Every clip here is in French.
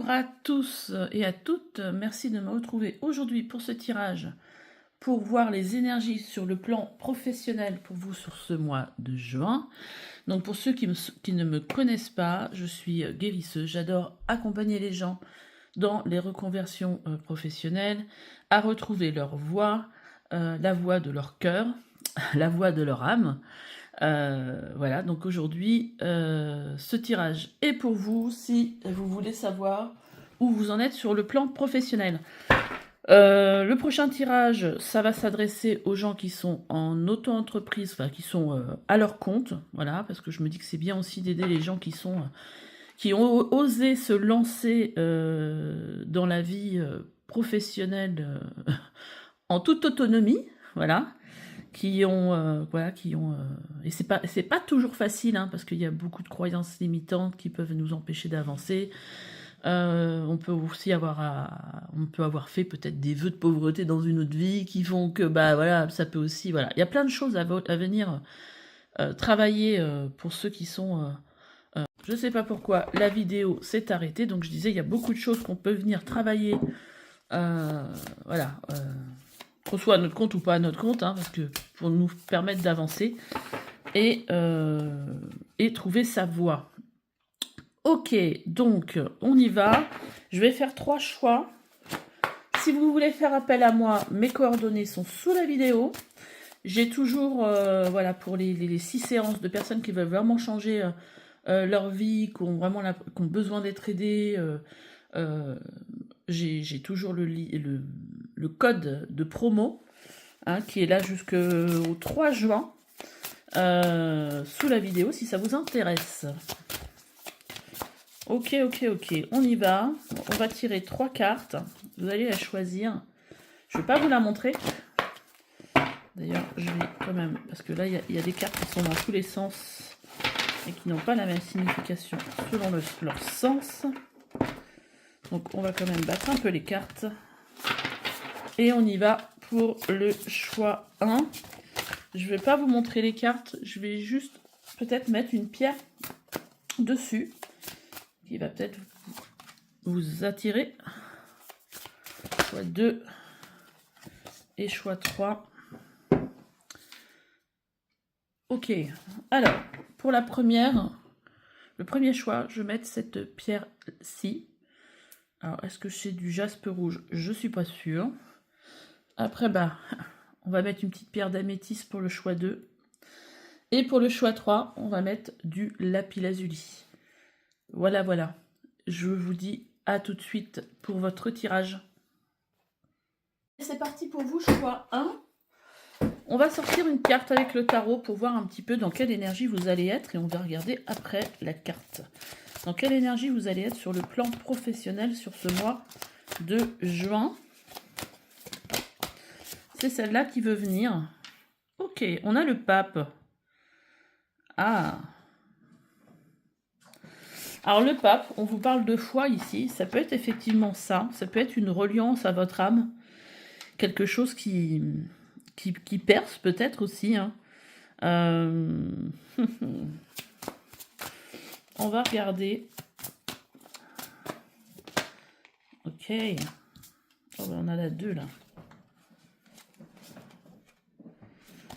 Bonjour à tous et à toutes, merci de me retrouver aujourd'hui pour ce tirage, pour voir les énergies sur le plan professionnel pour vous sur ce mois de juin. Donc pour ceux qui ne me connaissent pas, je suis guérisseuse, j'adore accompagner les gens dans les reconversions professionnelles, à retrouver leur voix, la voix de leur cœur, la voix de leur âme. Voilà, donc aujourd'hui, ce tirage est pour vous si vous voulez savoir où vous en êtes sur le plan professionnel. Le prochain tirage, ça va s'adresser aux gens qui sont en auto-entreprise, enfin qui sont à leur compte, voilà, parce que je me dis que c'est bien aussi d'aider les gens qui ont osé se lancer dans la vie professionnelle en toute autonomie, voilà. Et c'est pas toujours facile, hein, parce qu'il y a beaucoup de croyances limitantes qui peuvent nous empêcher d'avancer. On peut aussi avoir fait peut-être des vœux de pauvreté dans une autre vie qui font que voilà, ça peut aussi, voilà, il y a plein de choses à venir travailler pour ceux qui sont je sais pas pourquoi la vidéo s'est arrêtée, donc je disais il y a beaucoup de choses qu'on peut venir travailler, voilà, qu'on soit à notre compte ou pas à notre compte, hein, parce que pour nous permettre d'avancer et trouver sa voie. Ok, donc on y va. Je vais faire 3 choix. Si vous voulez faire appel à moi, mes coordonnées sont sous la vidéo. J'ai toujours, voilà, pour les 6 séances de personnes qui veulent vraiment changer leur vie, qui ont besoin d'être aidées, j'ai toujours le code de promo, hein, qui est là jusqu'au 3 juin, sous la vidéo, si ça vous intéresse. Ok, on y va. On va tirer 3 cartes. Vous allez la choisir. Je ne vais pas vous la montrer. D'ailleurs, je vais quand même, parce que là, il y a des cartes qui sont dans tous les sens et qui n'ont pas la même signification selon leur sens. Donc on va quand même battre un peu les cartes. Et on y va pour le choix 1. Je ne vais pas vous montrer les cartes. Je vais juste peut-être mettre une pierre dessus qui va peut-être vous attirer. Choix 2 et choix 3. Ok. Alors, pour la première, le premier choix, je vais mettre cette pierre-ci. Alors, est-ce que c'est du jaspe rouge? Je suis pas sûre. Après, on va mettre une petite pierre d'améthyste pour le choix 2. Et pour le choix 3, on va mettre du lapis-lazuli. Voilà. Je vous dis à tout de suite pour votre tirage. C'est parti pour vous, choix 1. On va sortir une carte avec le tarot pour voir un petit peu dans quelle énergie vous allez être. Et on va regarder après la carte. Dans quelle énergie vous allez être sur le plan professionnel sur ce mois de juin. C'est celle-là qui veut venir. Ok, on a le pape. Ah. Alors le pape, on vous parle de foi ici. Ça peut être effectivement ça. Ça peut être une reliance à votre âme. Quelque chose qui perce peut-être aussi. Hein. On va regarder. Ok. Oh, on a la 2 là.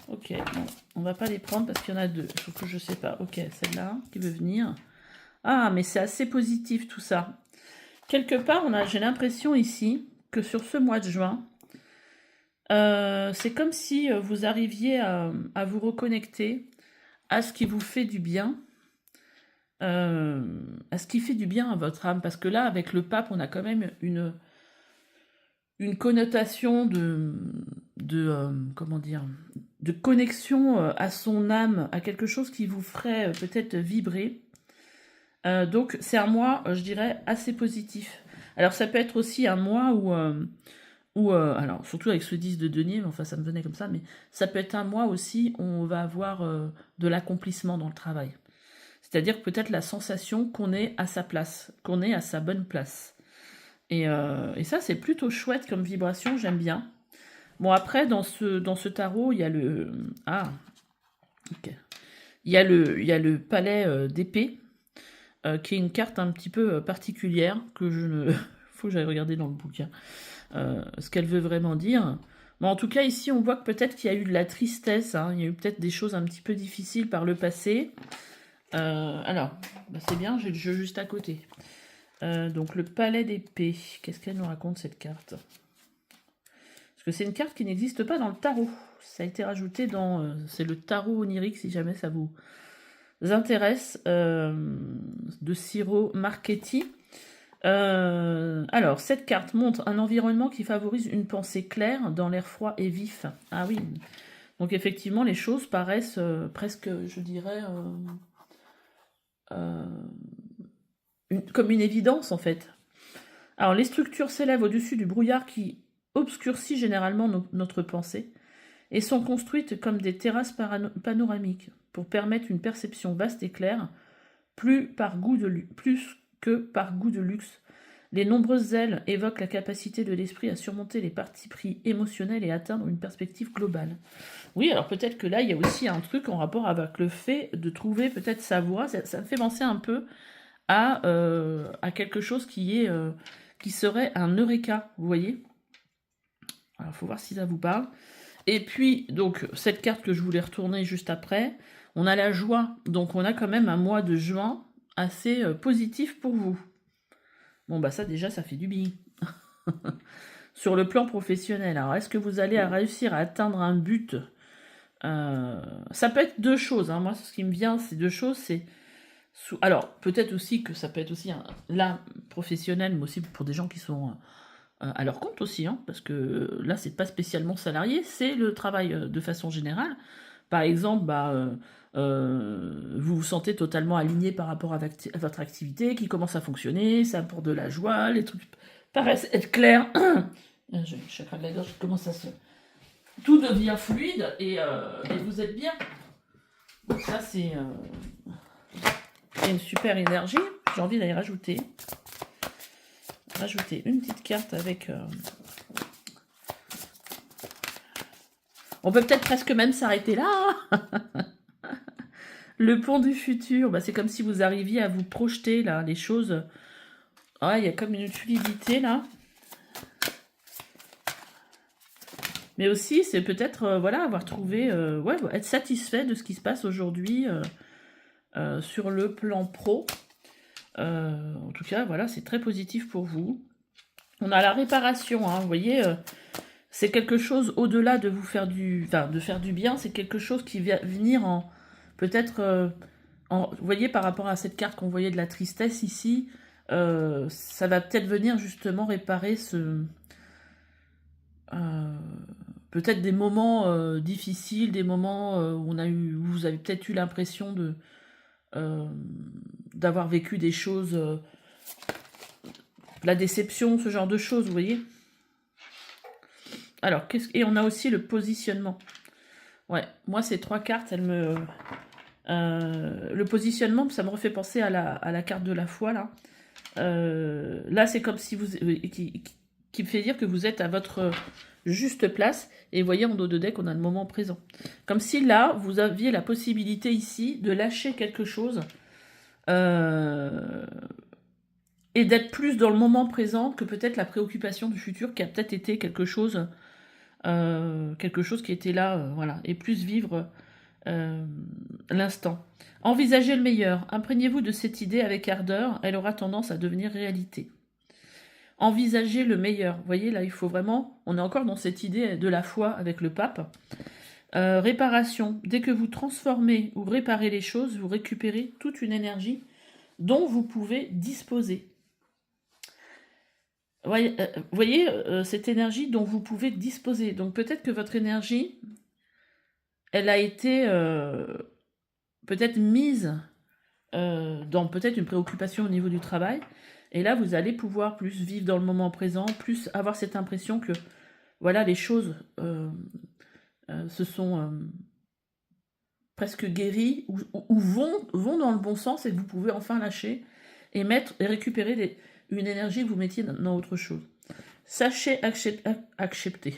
Ok, bon, on va pas les prendre parce qu'il y en a 2. Il faut que je sais pas. Ok, celle-là qui veut venir. Ah, mais c'est assez positif tout ça. Quelque part, j'ai l'impression ici que sur ce mois de juin, c'est comme si vous arriviez à vous reconnecter à ce qui vous fait du bien, à ce qui fait du bien à votre âme. Parce que là, avec le pape, on a quand même une connotation comment dire, de connexion à son âme, à quelque chose qui vous ferait peut-être vibrer. Donc c'est un mois, je dirais, assez positif. Alors ça peut être aussi un mois où alors surtout avec ce 10 de denier, mais enfin ça me venait comme ça, mais ça peut être un mois aussi où on va avoir de l'accomplissement dans le travail. C'est-à-dire peut-être la sensation qu'on est à sa place, qu'on est à sa bonne place. Et ça, c'est plutôt chouette comme vibration, j'aime bien. Bon, après, dans ce tarot, il y a le... Ah, ok. Il y a le palais d'épée. qui est une carte un petit peu particulière, que je ne... faut que j'aille regarder dans le bouquin, ce qu'elle veut vraiment dire. Bon, en tout cas, ici, on voit que peut-être qu'il y a eu de la tristesse, hein, il y a eu peut-être des choses un petit peu difficiles par le passé. Alors, bah c'est bien, j'ai le jeu juste à côté. Donc, le palais d'épée. Qu'est-ce qu'elle nous raconte, cette carte? Parce que c'est une carte qui n'existe pas dans le tarot. Ça a été rajouté dans... c'est le tarot onirique, si jamais ça vous intéresse, de Ciro Marchetti. Alors, cette carte montre un environnement qui favorise une pensée claire dans l'air froid et vif. Ah oui. Donc, effectivement, les choses paraissent presque, je dirais... comme une évidence, en fait. Alors, les structures s'élèvent au-dessus du brouillard qui obscurcit généralement notre pensée et sont construites comme des terrasses panoramiques pour permettre une perception vaste et claire, plus que par goût de luxe. Les nombreuses ailes évoquent la capacité de l'esprit à surmonter les partis pris émotionnels et atteindre une perspective globale. Oui, alors peut-être que là, il y a aussi un truc en rapport avec le fait de trouver peut-être sa voie. Ça me fait penser un peu à quelque chose qui serait un eureka, vous voyez. Alors, il faut voir si ça vous parle. Et puis, donc, cette carte que je voulais retourner juste après, on a la joie. Donc, on a quand même un mois de juin assez positif pour vous. Bon, bah ça, déjà, ça fait du bien. Sur le plan professionnel, alors, est-ce que vous allez réussir à atteindre un but? Ça peut être deux choses. Hein. Moi, ce qui me vient, c'est deux choses. Alors, peut-être aussi que ça peut être aussi là, professionnel, mais aussi pour des gens qui sont... à leur compte aussi, hein, parce que là, c'est pas spécialement salarié, c'est le travail de façon générale. Par exemple, vous vous sentez totalement aligné par rapport à votre activité, qui commence à fonctionner, ça apporte de la joie, les trucs paraissent être clairs. J'ai le chakra de la gorge qui commence à se... Tout devient fluide et vous êtes bien. Donc ça, c'est une super énergie. J'ai envie d'aller rajouter une petite carte avec... On peut peut-être presque même s'arrêter là. Le pont du futur, bah, c'est comme si vous arriviez à vous projeter là, les choses. Ah, il y a comme une fluidité là. Mais aussi, c'est peut-être voilà, avoir trouvé, être satisfait de ce qui se passe aujourd'hui sur le plan pro. En tout cas, voilà, c'est très positif pour vous. On a la réparation, hein, vous voyez, c'est quelque chose au-delà de vous faire de faire du bien, c'est quelque chose qui va venir en, peut-être, vous voyez, par rapport à cette carte qu'on voyait de la tristesse ici, ça va peut-être venir justement réparer peut-être des moments difficiles, des moments où vous avez peut-être eu l'impression d'avoir vécu des choses, la déception, ce genre de choses, vous voyez. Alors, et on a aussi le positionnement. Ouais, moi, ces trois cartes, elles me... le positionnement, ça me refait penser à la carte de la foi, là. Là, c'est comme si vous... qui me fait dire que vous êtes à votre juste place. Et vous voyez, en dos de deck, on a le moment présent. Comme si, là, vous aviez la possibilité, ici, de lâcher quelque chose... et d'être plus dans le moment présent que peut-être la préoccupation du futur, qui a peut-être été quelque chose qui était là, voilà, et plus vivre l'instant. Envisagez le meilleur, imprégnez-vous de cette idée avec ardeur, elle aura tendance à devenir réalité. Envisagez le meilleur, vous voyez, là, il faut vraiment, on est encore dans cette idée de la foi avec le pape. Réparation, dès que vous transformez ou réparez les choses, vous récupérez toute une énergie dont vous pouvez disposer. Vous voyez cette énergie dont vous pouvez disposer. Donc peut-être que votre énergie, elle a été peut-être mise dans peut-être une préoccupation au niveau du travail. Et là, vous allez pouvoir plus vivre dans le moment présent, plus avoir cette impression que voilà, les choses se sont presque guéries ou vont dans le bon sens et que vous pouvez enfin lâcher et récupérer une énergie que vous mettiez dans autre chose. Sachez accepter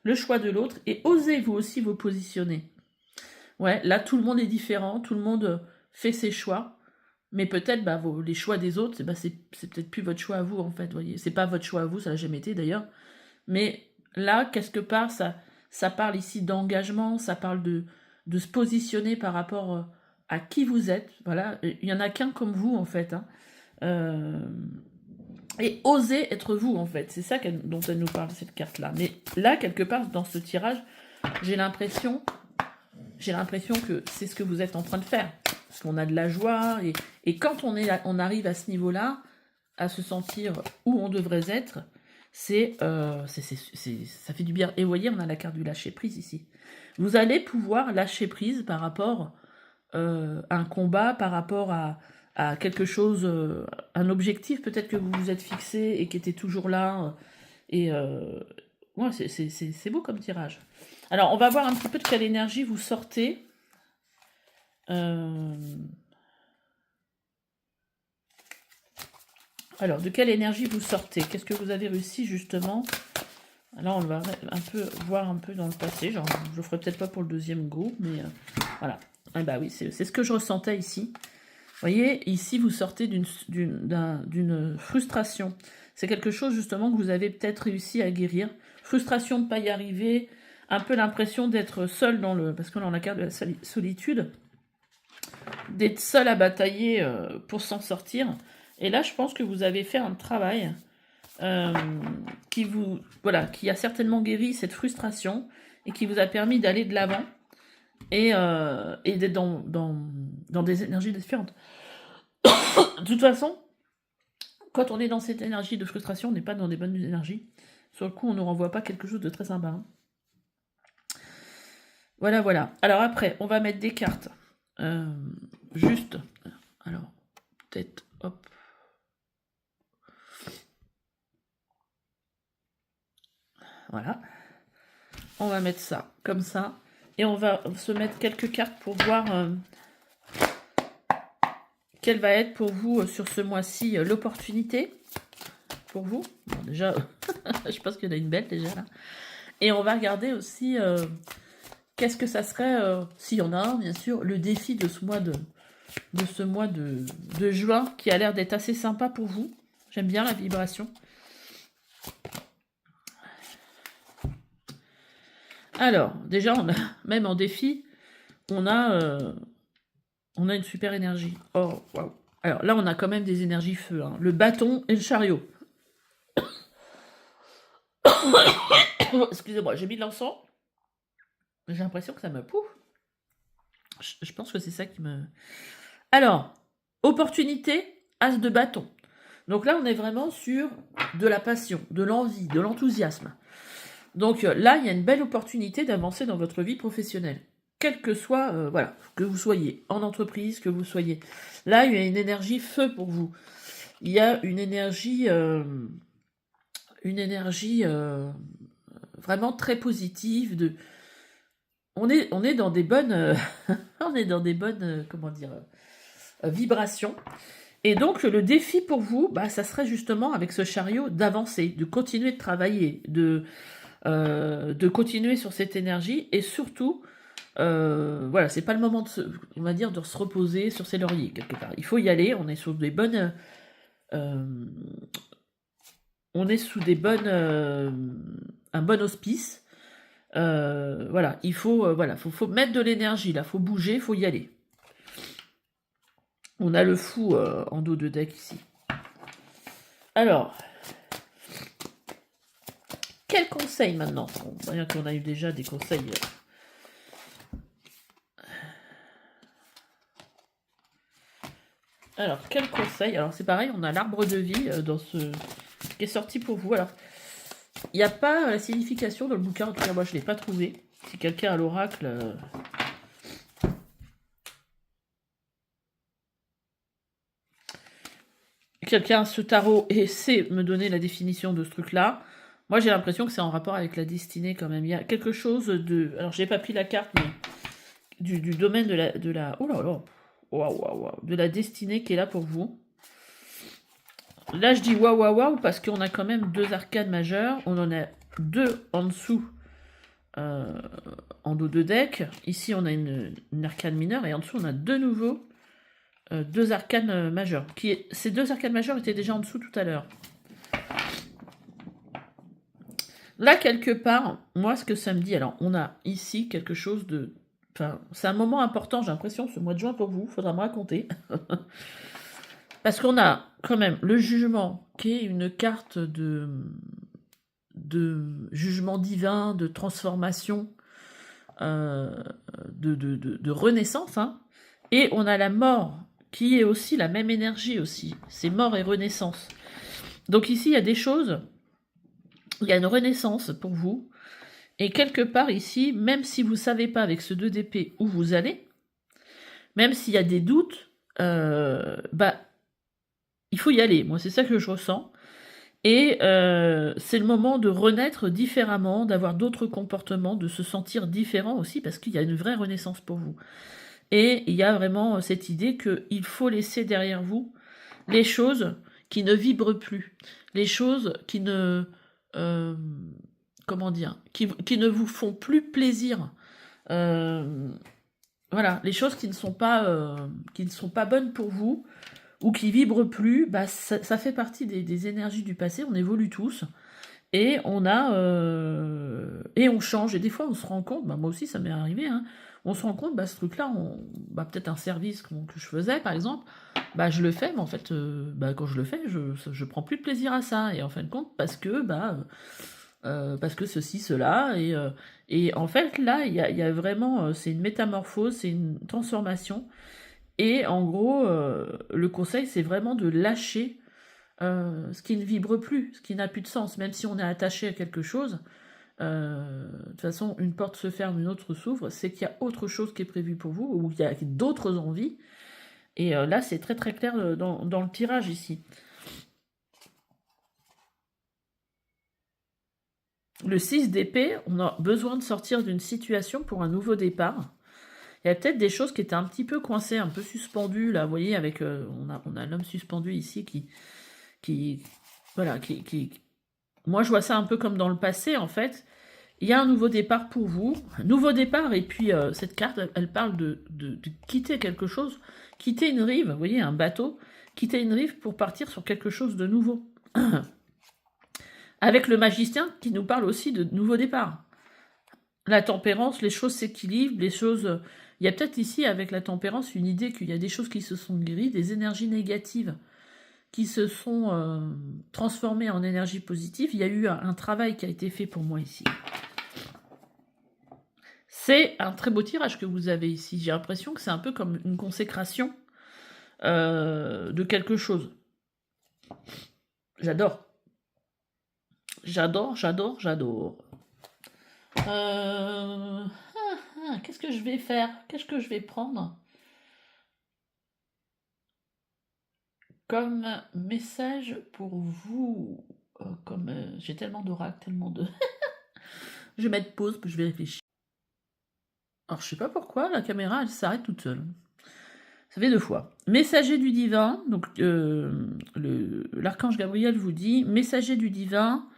le choix de l'autre et osez vous aussi vous positionner. Ouais, là tout le monde est différent, tout le monde fait ses choix, mais peut-être bah, les choix des autres, bah, c'est peut-être plus votre choix à vous, en fait, voyez. C'est pas votre choix à vous, ça l'a jamais été d'ailleurs. Mais là, quelque part, ça parle ici d'engagement, ça parle de se positionner par rapport à qui vous êtes. Voilà, il y en a qu'un comme vous, en fait. Hein. Et oser être vous, en fait. C'est ça dont elle nous parle, cette carte-là. Mais là, quelque part, dans ce tirage, j'ai l'impression que c'est ce que vous êtes en train de faire. Parce qu'on a de la joie, et quand on arrive à ce niveau-là, à se sentir où on devrait être, ça fait du bien. Et vous voyez, on a la carte du lâcher-prise ici. Vous allez pouvoir lâcher prise par rapport à un combat, par rapport à quelque chose, un objectif peut-être que vous vous êtes fixé et qui était toujours là. Ouais, c'est beau comme tirage. Alors, on va voir un petit peu de quelle énergie vous sortez. Alors, de quelle énergie vous sortez? Qu'est-ce que vous avez réussi, justement? Alors, on va un peu voir un peu dans le passé. Genre, je le ferai peut-être pas pour le deuxième groupe, mais voilà. Ah bah oui, c'est ce que je ressentais ici. Vous voyez, ici, vous sortez d'une frustration. C'est quelque chose, justement, que vous avez peut-être réussi à guérir. Frustration de ne pas y arriver, un peu l'impression d'être seul dans le... Parce que là, on a la carte de la solitude. D'être seul à batailler pour s'en sortir. Et là, je pense que vous avez fait un travail qui a certainement guéri cette frustration et qui vous a permis d'aller de l'avant et d'être dans des énergies différentes. De toute façon, quand on est dans cette énergie de frustration, on n'est pas dans des bonnes énergies. Sur le coup, on ne renvoie pas quelque chose de très sympa. Hein. Voilà, voilà. Alors après, on va mettre des cartes. Juste. Alors, peut-être, hop. Voilà. On va mettre ça, comme ça. Et on va se mettre quelques cartes pour voir quelle va être pour vous sur ce mois-ci l'opportunité. Pour vous. Bon, déjà, je pense qu'il y en a une belle déjà là. Et on va regarder aussi qu'est-ce que ça serait, s'il y en a un, bien sûr, le défi de ce mois de juin qui a l'air d'être assez sympa pour vous. J'aime bien la vibration. Alors, déjà, on a, même en défi, on a une super énergie. Oh, waouh. Alors là, on a quand même des énergies feu. Hein. Le bâton et le chariot. Excusez-moi, j'ai mis de l'encens. J'ai l'impression que ça me pouf. Je pense que c'est ça qui me... Alors, opportunité, as de bâton. Donc là, on est vraiment sur de la passion, de l'envie, de l'enthousiasme. Donc là, il y a une belle opportunité d'avancer dans votre vie professionnelle. Quel que soit, voilà, que vous soyez en entreprise, que vous soyez. Là, il y a une énergie feu pour vous. Il y a une énergie vraiment très positive. On est dans des bonnes, on est dans des bonnes, comment dire, vibrations. Et donc, le défi pour vous, bah, ça serait justement, avec ce chariot, d'avancer, de continuer de travailler, de continuer sur cette énergie, et surtout, voilà, c'est pas le moment on va dire, de se reposer sur ses lauriers, quelque part. Il faut y aller, on est sur des bonnes... on est sous des bonnes... un bon auspice. Voilà, il faut, faut mettre de l'énergie, là, faut bouger, faut y aller. On a le fou en dos de deck ici. Alors, quel conseil maintenant? On voit bien qu'on a eu déjà des conseils. Alors, quel conseil? Alors, c'est pareil, on a l'arbre de vie qui est sorti pour vous. Alors, il n'y a pas la signification dans le bouquin, en tout cas, moi, je ne l'ai pas trouvé. Si quelqu'un a l'oracle... Quelqu'un a ce tarot et sait me donner la définition de ce truc-là. Moi, j'ai l'impression que c'est en rapport avec la destinée, quand même. Il y a quelque chose de... Alors, j'ai pas pris la carte, mais... Du domaine de la... Oh là là. Waouh. De la destinée qui est là pour vous. Là, je dis waouh, parce qu'on a quand même 2 arcanes majeures. On en a 2 en dessous, en dos de deck. Ici, on a une arcane mineure, et en dessous, on a 2 nouveaux deux arcanes majeurs. Ces deux arcanes majeurs étaient déjà en dessous tout à l'heure. Là, quelque part, moi, ce que ça me dit, alors, on a ici quelque chose de... Enfin, c'est un moment important, j'ai l'impression, ce mois de juin pour vous, faudra me raconter. Parce qu'on a quand même le jugement, qui est une carte de jugement divin, de transformation, de renaissance, hein. Et on a la mort, qui est aussi la même énergie aussi. C'est mort et renaissance. Donc ici, il y a des choses, il y a une renaissance pour vous. Et quelque part ici, même si vous ne savez pas avec ce 2 d'épée où vous allez, même s'il y a des doutes, il faut y aller. Moi, c'est ça que je ressens. Et c'est le moment de renaître différemment, d'avoir d'autres comportements, de se sentir différent aussi, parce qu'il y a une vraie renaissance pour vous. Et il y a vraiment cette idée qu'il faut laisser derrière vous les choses qui ne vibrent plus, les choses qui ne... comment dire, qui ne vous font plus plaisir. Voilà, les choses qui ne sont pas bonnes pour vous, ou qui vibrent plus, ça fait partie des énergies du passé, on évolue tous, et on change, et des fois on se rend compte, moi aussi ça m'est arrivé, hein, on se rend compte, ce truc-là, peut-être un service que je faisais par exemple, je le fais, mais en fait, quand je le fais, je prends plus de plaisir à ça, et en fin de compte, parce que ceci, cela, et en fait là, il y a vraiment, c'est une métamorphose, c'est une transformation, et en gros, le conseil, c'est vraiment de lâcher ce qui ne vibre plus, ce qui n'a plus de sens, même si on est attaché à quelque chose. De toute façon, une porte se ferme, une autre s'ouvre, c'est qu'il y a autre chose qui est prévu pour vous, ou il y a d'autres envies. Et là, c'est très très clair dans le tirage ici. Le 6 d'épée, on a besoin de sortir d'une situation pour un nouveau départ. Il y a peut-être des choses qui étaient un petit peu coincées, un peu suspendues, là, vous voyez, avec... on a l'homme suspendu ici voilà, moi, je vois ça un peu comme dans le passé, en fait. Il y a un nouveau départ pour vous, un nouveau départ, et puis cette carte, elle parle de quitter quelque chose, quitter une rive, vous voyez, un bateau, quitter une rive pour partir sur quelque chose de nouveau. Avec le magicien qui nous parle aussi de nouveau départ. La tempérance, les choses s'équilibrent, les choses... Il y a peut-être ici, avec la tempérance, une idée qu'il y a des choses qui se sont guéries, des énergies négatives qui se sont transformées en énergie positive. Il y a eu un travail qui a été fait pour moi ici. C'est un très beau tirage que vous avez ici. J'ai l'impression que c'est un peu comme une consécration de quelque chose. J'adore. J'adore, j'adore, j'adore. Qu'est-ce que je vais faire? Qu'est-ce que je vais prendre comme message pour vous? J'ai tellement d'oracles, tellement de... Je vais mettre pause, puis je vais réfléchir. Alors, je sais pas pourquoi, la caméra, elle s'arrête toute seule. Ça fait 2 fois. Messager du divin, donc l'archange Gabriel vous dit, messager du divin,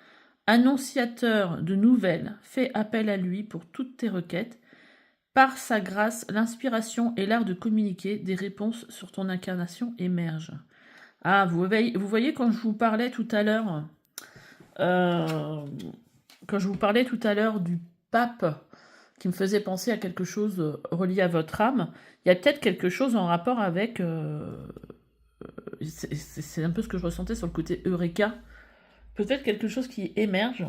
annonciateur de nouvelles, fais appel à lui pour toutes tes requêtes. Par sa grâce, l'inspiration et l'art de communiquer, des réponses sur ton incarnation émergent. Ah, vous voyez quand je vous parlais tout à l'heure, du pape qui me faisait penser à quelque chose relié à votre âme, il y a peut-être quelque chose en rapport avec... c'est un peu ce que je ressentais sur le côté Eureka. Peut-être quelque chose qui émerge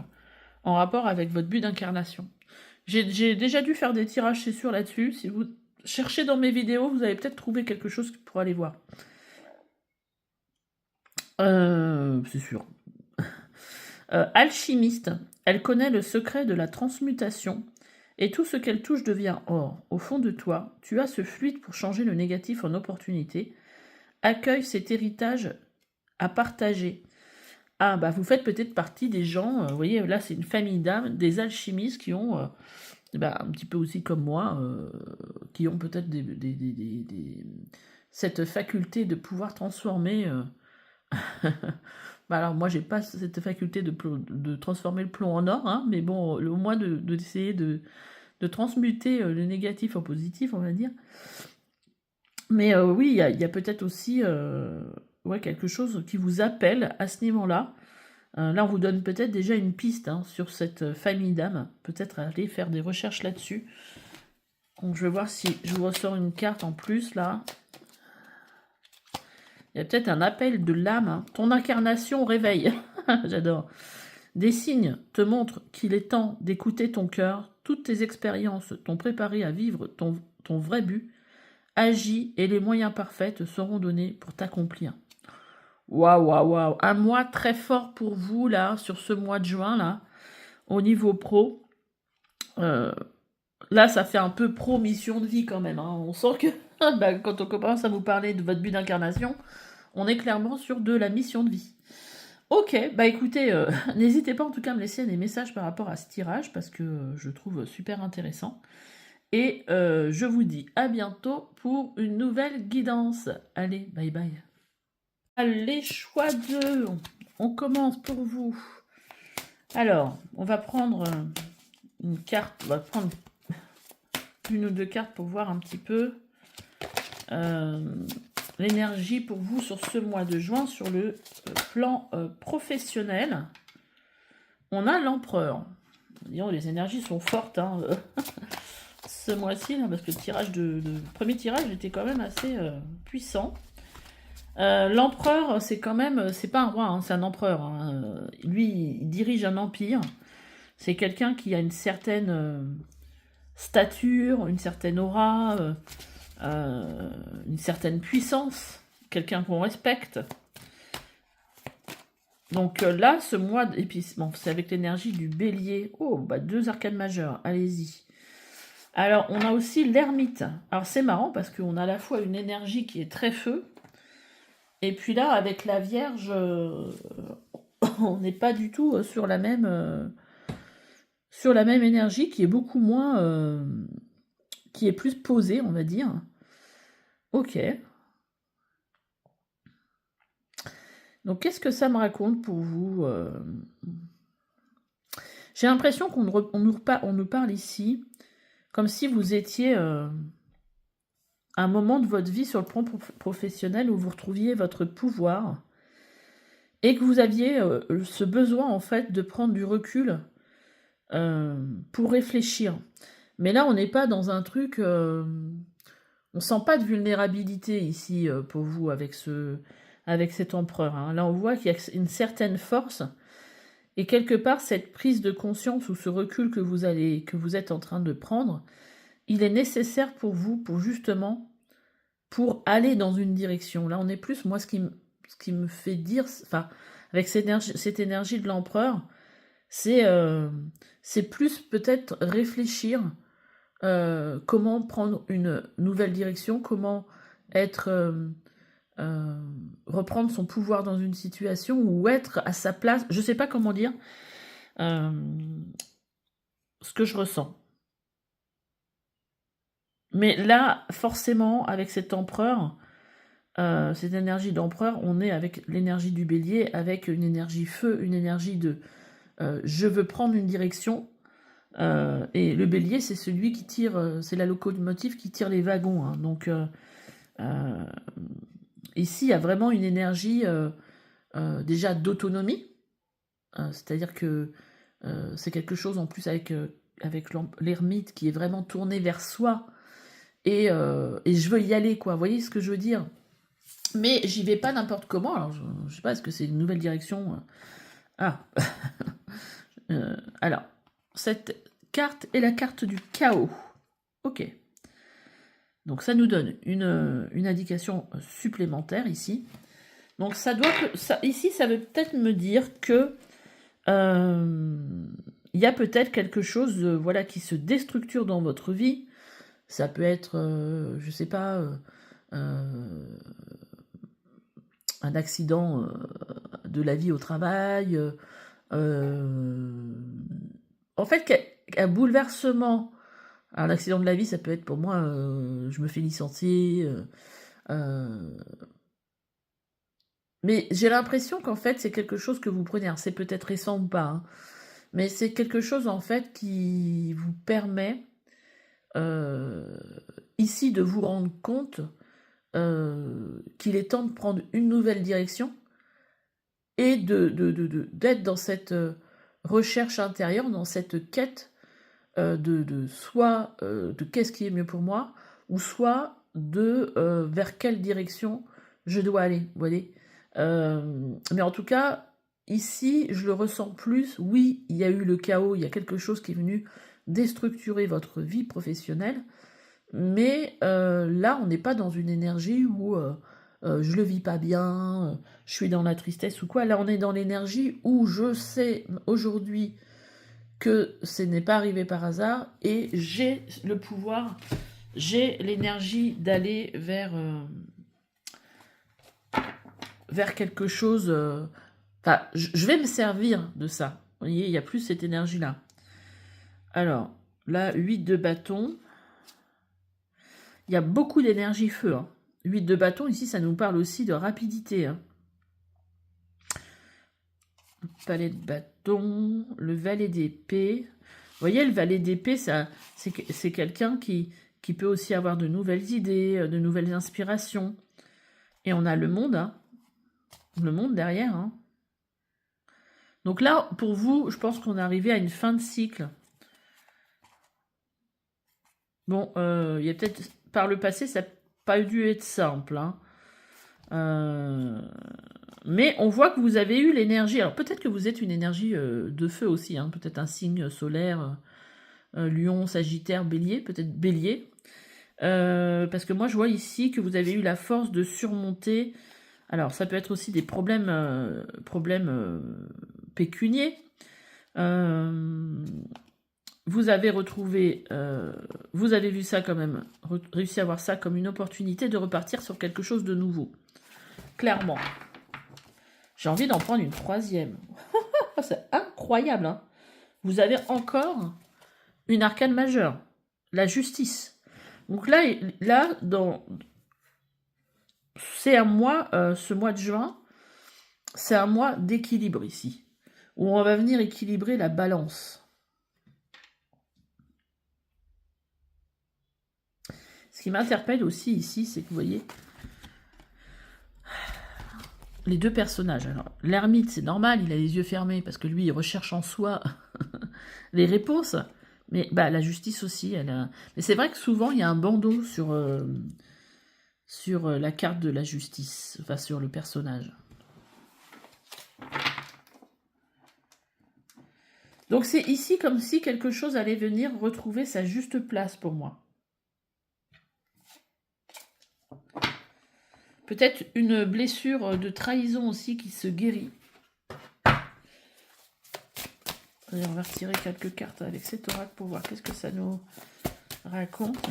en rapport avec votre but d'incarnation. J'ai déjà dû faire des tirages, c'est sûr, là-dessus. Si vous cherchez dans mes vidéos, vous allez peut-être trouver quelque chose pour aller voir. C'est sûr. Alchimiste, elle connaît le secret de la transmutation, et tout ce qu'elle touche devient or. Au fond de toi, tu as ce fluide pour changer le négatif en opportunité. Accueille cet héritage à partager. Ah, vous faites peut-être partie des gens, vous voyez, là c'est une famille d'âmes, des alchimistes qui ont, un petit peu aussi comme moi, qui ont peut-être cette faculté de pouvoir transformer... alors moi j'ai pas cette faculté de transformer le plomb en or, hein, mais bon, au moins d'essayer de transmuter le négatif en positif, on va dire. Mais oui, il y a peut-être aussi ouais, quelque chose qui vous appelle à ce niveau-là. Là, on vous donne peut-être déjà une piste hein, sur cette famille d'âmes. Peut-être aller faire des recherches là-dessus. Donc, je vais voir si je vous ressors une carte en plus, là. Il y a peut-être un appel de l'âme. Hein. Ton incarnation réveille. J'adore. Des signes te montrent qu'il est temps d'écouter ton cœur. Toutes tes expériences t'ont préparé à vivre ton vrai but. Agis et les moyens parfaits te seront donnés pour t'accomplir. Waouh, waouh, waouh. Un mois très fort pour vous, là, sur ce mois de juin, là, au niveau pro. Là, ça fait un peu pro-mission de vie, quand même. Hein. On sent que, bah, quand on commence à vous parler de votre but d'incarnation, on est clairement sur de la mission de vie. Ok, bah écoutez, n'hésitez pas en tout cas à me laisser des messages par rapport à ce tirage, parce que je trouve super intéressant. Et je vous dis à bientôt pour une nouvelle guidance. Allez, bye bye. Allez, choix 2. On commence pour vous. Alors, on va prendre une carte. On va prendre une ou deux cartes pour voir un petit peu l'énergie pour vous sur ce mois de juin, sur le plan professionnel. On a l'empereur. Disons, les énergies sont fortes hein, ce mois-ci, parce que le premier tirage était quand même assez puissant. L'empereur, c'est quand même, c'est pas un roi, hein, c'est un empereur. Hein. Lui, il dirige un empire. C'est quelqu'un qui a une certaine stature, une certaine aura, une certaine puissance. Quelqu'un qu'on respecte. Donc là, ce mois, et puis bon, c'est avec l'énergie du bélier. Oh, bah 2 arcanes majeures, allez-y. Alors, on a aussi l'ermite. Alors, c'est marrant parce qu'on a à la fois une énergie qui est très feu, et puis là, avec la Vierge, on n'est pas du tout sur la même énergie qui est beaucoup moins, qui est plus posée, on va dire. Ok. Donc, qu'est-ce que ça me raconte pour vous J'ai l'impression qu'on nous parle ici comme si vous étiez à un moment de votre vie sur le plan professionnel où vous retrouviez votre pouvoir et que vous aviez ce besoin en fait de prendre du recul pour réfléchir. Mais là, on n'est pas dans un truc... on sent pas de vulnérabilité ici pour vous avec cet empereur. Hein. Là, on voit qu'il y a une certaine force et quelque part, cette prise de conscience ou ce recul que vous êtes en train de prendre, il est nécessaire pour vous pour aller dans une direction. Là, on est plus, moi, ce qui me fait dire, enfin, avec cette énergie de l'empereur, c'est plus peut-être réfléchir comment prendre une nouvelle direction, comment reprendre son pouvoir dans une situation ou être à sa place. Je ne sais pas comment dire ce que je ressens. Mais là, forcément, avec cet empereur, cette énergie d'empereur, on est avec l'énergie du bélier, avec une énergie feu, une énergie de je veux prendre une direction. Et le bélier, c'est celui qui tire, c'est la locomotive qui tire les wagons. Hein. Donc, ici, il y a vraiment une énergie déjà d'autonomie. C'est-à-dire que c'est quelque chose en plus avec l'ermite qui est vraiment tourné vers soi. Et je veux y aller, quoi. Vous voyez ce que je veux dire? Mais j'y vais pas n'importe comment. Alors, je sais pas, est-ce que c'est une nouvelle direction? Ah. Alors, cette carte est la carte du chaos. Ok. Donc, ça nous donne une indication supplémentaire ici. Donc, ici, ça veut peut-être me dire que il y a peut-être quelque chose voilà, qui se déstructure dans votre vie. Ça peut être, je sais pas, un accident de la vie au travail. En fait, un bouleversement. Alors, l'accident de la vie, ça peut être pour moi, je me fais licencier. Mais j'ai l'impression qu'en fait, c'est quelque chose que vous prenez. Alors, c'est peut-être récent ou pas, hein, mais c'est quelque chose en fait qui vous permet ici de vous rendre compte qu'il est temps de prendre une nouvelle direction et d'être dans cette recherche intérieure, dans cette quête soit de qu'est-ce qui est mieux pour moi, ou soit de vers quelle direction je dois aller, vous voyez. Mais en tout cas, ici, je le ressens plus. Oui, il y a eu le chaos, il y a quelque chose qui est venu déstructurer votre vie professionnelle, mais là, on n'est pas dans une énergie où je le vis pas bien, je suis dans la tristesse ou quoi. Là, on est dans l'énergie où je sais aujourd'hui que ce n'est pas arrivé par hasard et j'ai le pouvoir, j'ai l'énergie d'aller vers quelque chose. Enfin, je vais me servir de ça. Vous voyez, il n'y a plus cette énergie-là. Alors, là, 8 de bâton. Il y a beaucoup d'énergie feu. 8 de bâton, ici, ça nous parle aussi de rapidité. Le palais de bâton, le valet d'épée. Vous voyez, le valet d'épée, c'est quelqu'un qui peut aussi avoir de nouvelles idées, de nouvelles inspirations. Et on a le monde, le monde derrière. Donc là, pour vous, je pense qu'on est arrivé à une fin de cycle. Bon, il y a peut-être, par le passé, ça n'a pas dû être simple. Mais on voit que vous avez eu l'énergie. Alors peut-être que vous êtes une énergie de feu aussi, peut-être un signe solaire, Lion, Sagittaire, Bélier, peut-être Bélier. Parce que moi je vois ici que vous avez eu la force de surmonter. Alors ça peut être aussi des problèmes pécuniers. Vous avez retrouvé, vous avez vu ça quand même, réussi à voir ça comme une opportunité de repartir sur quelque chose de nouveau. Clairement. J'ai envie d'en prendre une troisième. C'est incroyable. Vous avez encore une arcane majeure, la justice. Donc là c'est un mois, ce mois de juin, c'est un mois d'équilibre ici, où on va venir équilibrer la balance. Ce qui m'interpelle aussi ici, c'est que vous voyez, les deux personnages. Alors, l'ermite, c'est normal, il a les yeux fermés, parce que lui, il recherche en soi les réponses. Mais la justice aussi, mais c'est vrai que souvent, il y a un bandeau sur la carte de la justice, enfin sur le personnage. Donc c'est ici comme si quelque chose allait venir retrouver sa juste place pour moi. Peut-être une blessure de trahison aussi qui se guérit. Allez, on va retirer quelques cartes avec cet oracle pour voir qu'est-ce que ça nous raconte.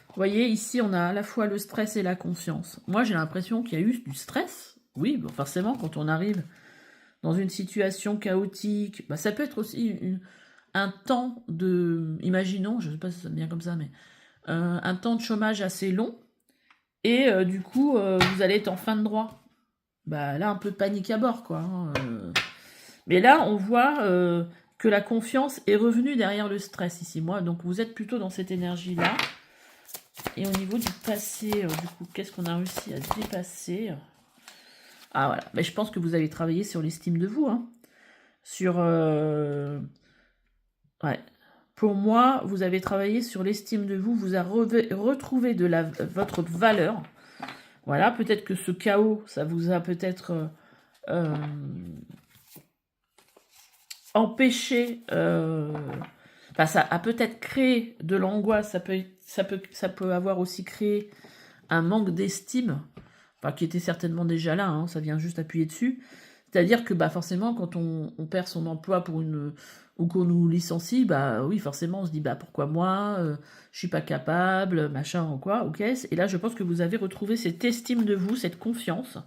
Vous voyez, ici, on a à la fois le stress et la conscience. Moi, j'ai l'impression qu'il y a eu du stress. Oui, bon, forcément, quand on arrive dans une situation chaotique, ça peut être aussi un temps de... Imaginons, je ne sais pas si ça me vient comme ça, mais un temps de chômage assez long. Et du coup, vous allez être en fin de droit. Là, un peu de panique à bord, quoi. Mais là, on voit que la confiance est revenue derrière le stress ici. Moi, donc vous êtes plutôt dans cette énergie-là. Et au niveau du passé, du coup, qu'est-ce qu'on a réussi à dépasser? Ah, voilà. Mais je pense que vous avez travaillé sur l'estime de vous. Sur... Ouais. Pour moi, vous avez travaillé sur l'estime de vous. Vous avez retrouvé votre valeur. Voilà, peut-être que ce chaos, ça vous a peut-être empêché... ça a peut-être créé de l'angoisse. Ça peut avoir aussi créé un manque d'estime, qui était certainement déjà là, ça vient juste appuyer dessus. C'est-à-dire que forcément, quand on perd son emploi ou qu'on nous licencie, oui, forcément, on se dit pourquoi moi, je suis pas capable, machin ou quoi, ok. Et là, je pense que vous avez retrouvé cette estime de vous, cette confiance.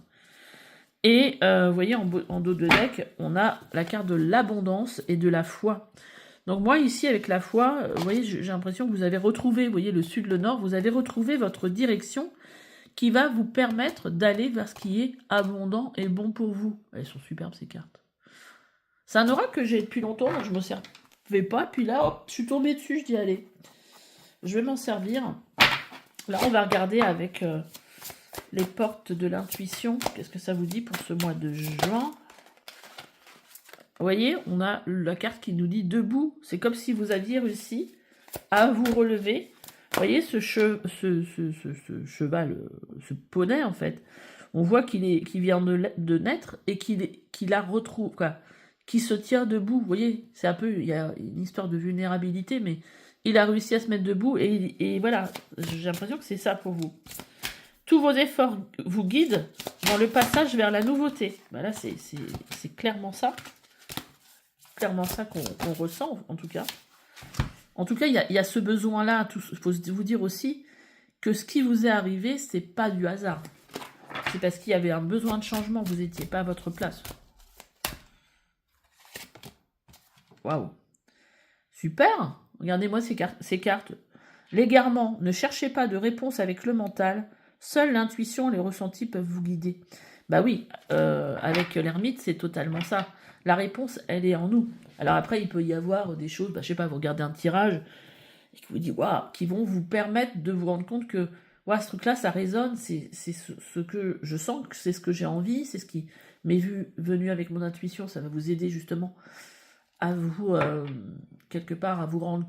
Et vous voyez, en dos de deck, on a la carte de l'abondance et de la foi. Donc moi, ici, avec la foi, vous voyez, j'ai l'impression que vous avez retrouvé, vous voyez, le sud, le nord, vous avez retrouvé votre direction qui va vous permettre d'aller vers ce qui est abondant et bon pour vous. Elles sont superbes, ces cartes. C'est un oracle que j'ai depuis longtemps, donc je me sers pouvais pas. Puis là, hop, je suis tombée dessus, je dis allez, je vais m'en servir. Là, on va regarder avec les portes de l'intuition. Qu'est-ce que ça vous dit pour ce mois de juin? Vous voyez, on a la carte qui nous dit debout. C'est comme si vous aviez réussi à vous relever. Vous voyez ce cheval, ce poney en fait. On voit qu'il vient de naître et qu'il la retrouve, quoi, qui se tient debout. Vous voyez, c'est un peu, il y a une histoire de vulnérabilité, mais il a réussi à se mettre debout et voilà, j'ai l'impression que c'est ça pour vous. Tous vos efforts vous guident dans le passage vers la nouveauté. Ben là, c'est clairement ça. Clairement ça qu'on ressent, en tout cas. En tout cas, il y a ce besoin-là. Il faut vous dire aussi que ce qui vous est arrivé, c'est pas du hasard. C'est parce qu'il y avait un besoin de changement. Vous n'étiez pas à votre place. Waouh. Super. Regardez-moi ces cartes. L'égarement. Ne cherchez pas de réponse avec le mental. Seule l'intuition et les ressentis peuvent vous guider. Bah oui, avec l'ermite, c'est totalement ça. La réponse, elle est en nous. Alors après, il peut y avoir des choses, bah, je sais pas, vous regardez un tirage, et qui vous dit, waouh, qui vont vous permettre de vous rendre compte que, waouh, ce truc-là, ça résonne, c'est ce que je sens, c'est ce que j'ai envie, c'est ce qui m'est venu avec mon intuition, ça va vous aider justement à vous, quelque part, à vous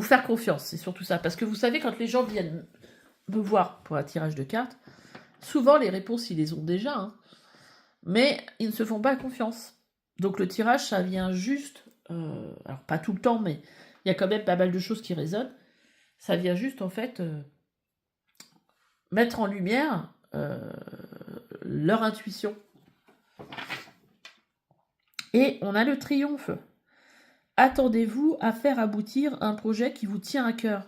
faire confiance, c'est surtout ça. Parce que vous savez, quand les gens viennent me voir pour un tirage de cartes, souvent les réponses, ils les ont déjà, hein, mais ils ne se font pas confiance. Donc le tirage, ça vient juste, alors pas tout le temps, mais il y a quand même pas mal de choses qui résonnent, ça vient juste en fait mettre en lumière leur intuition. Et on a le triomphe. Attendez-vous à faire aboutir un projet qui vous tient à cœur.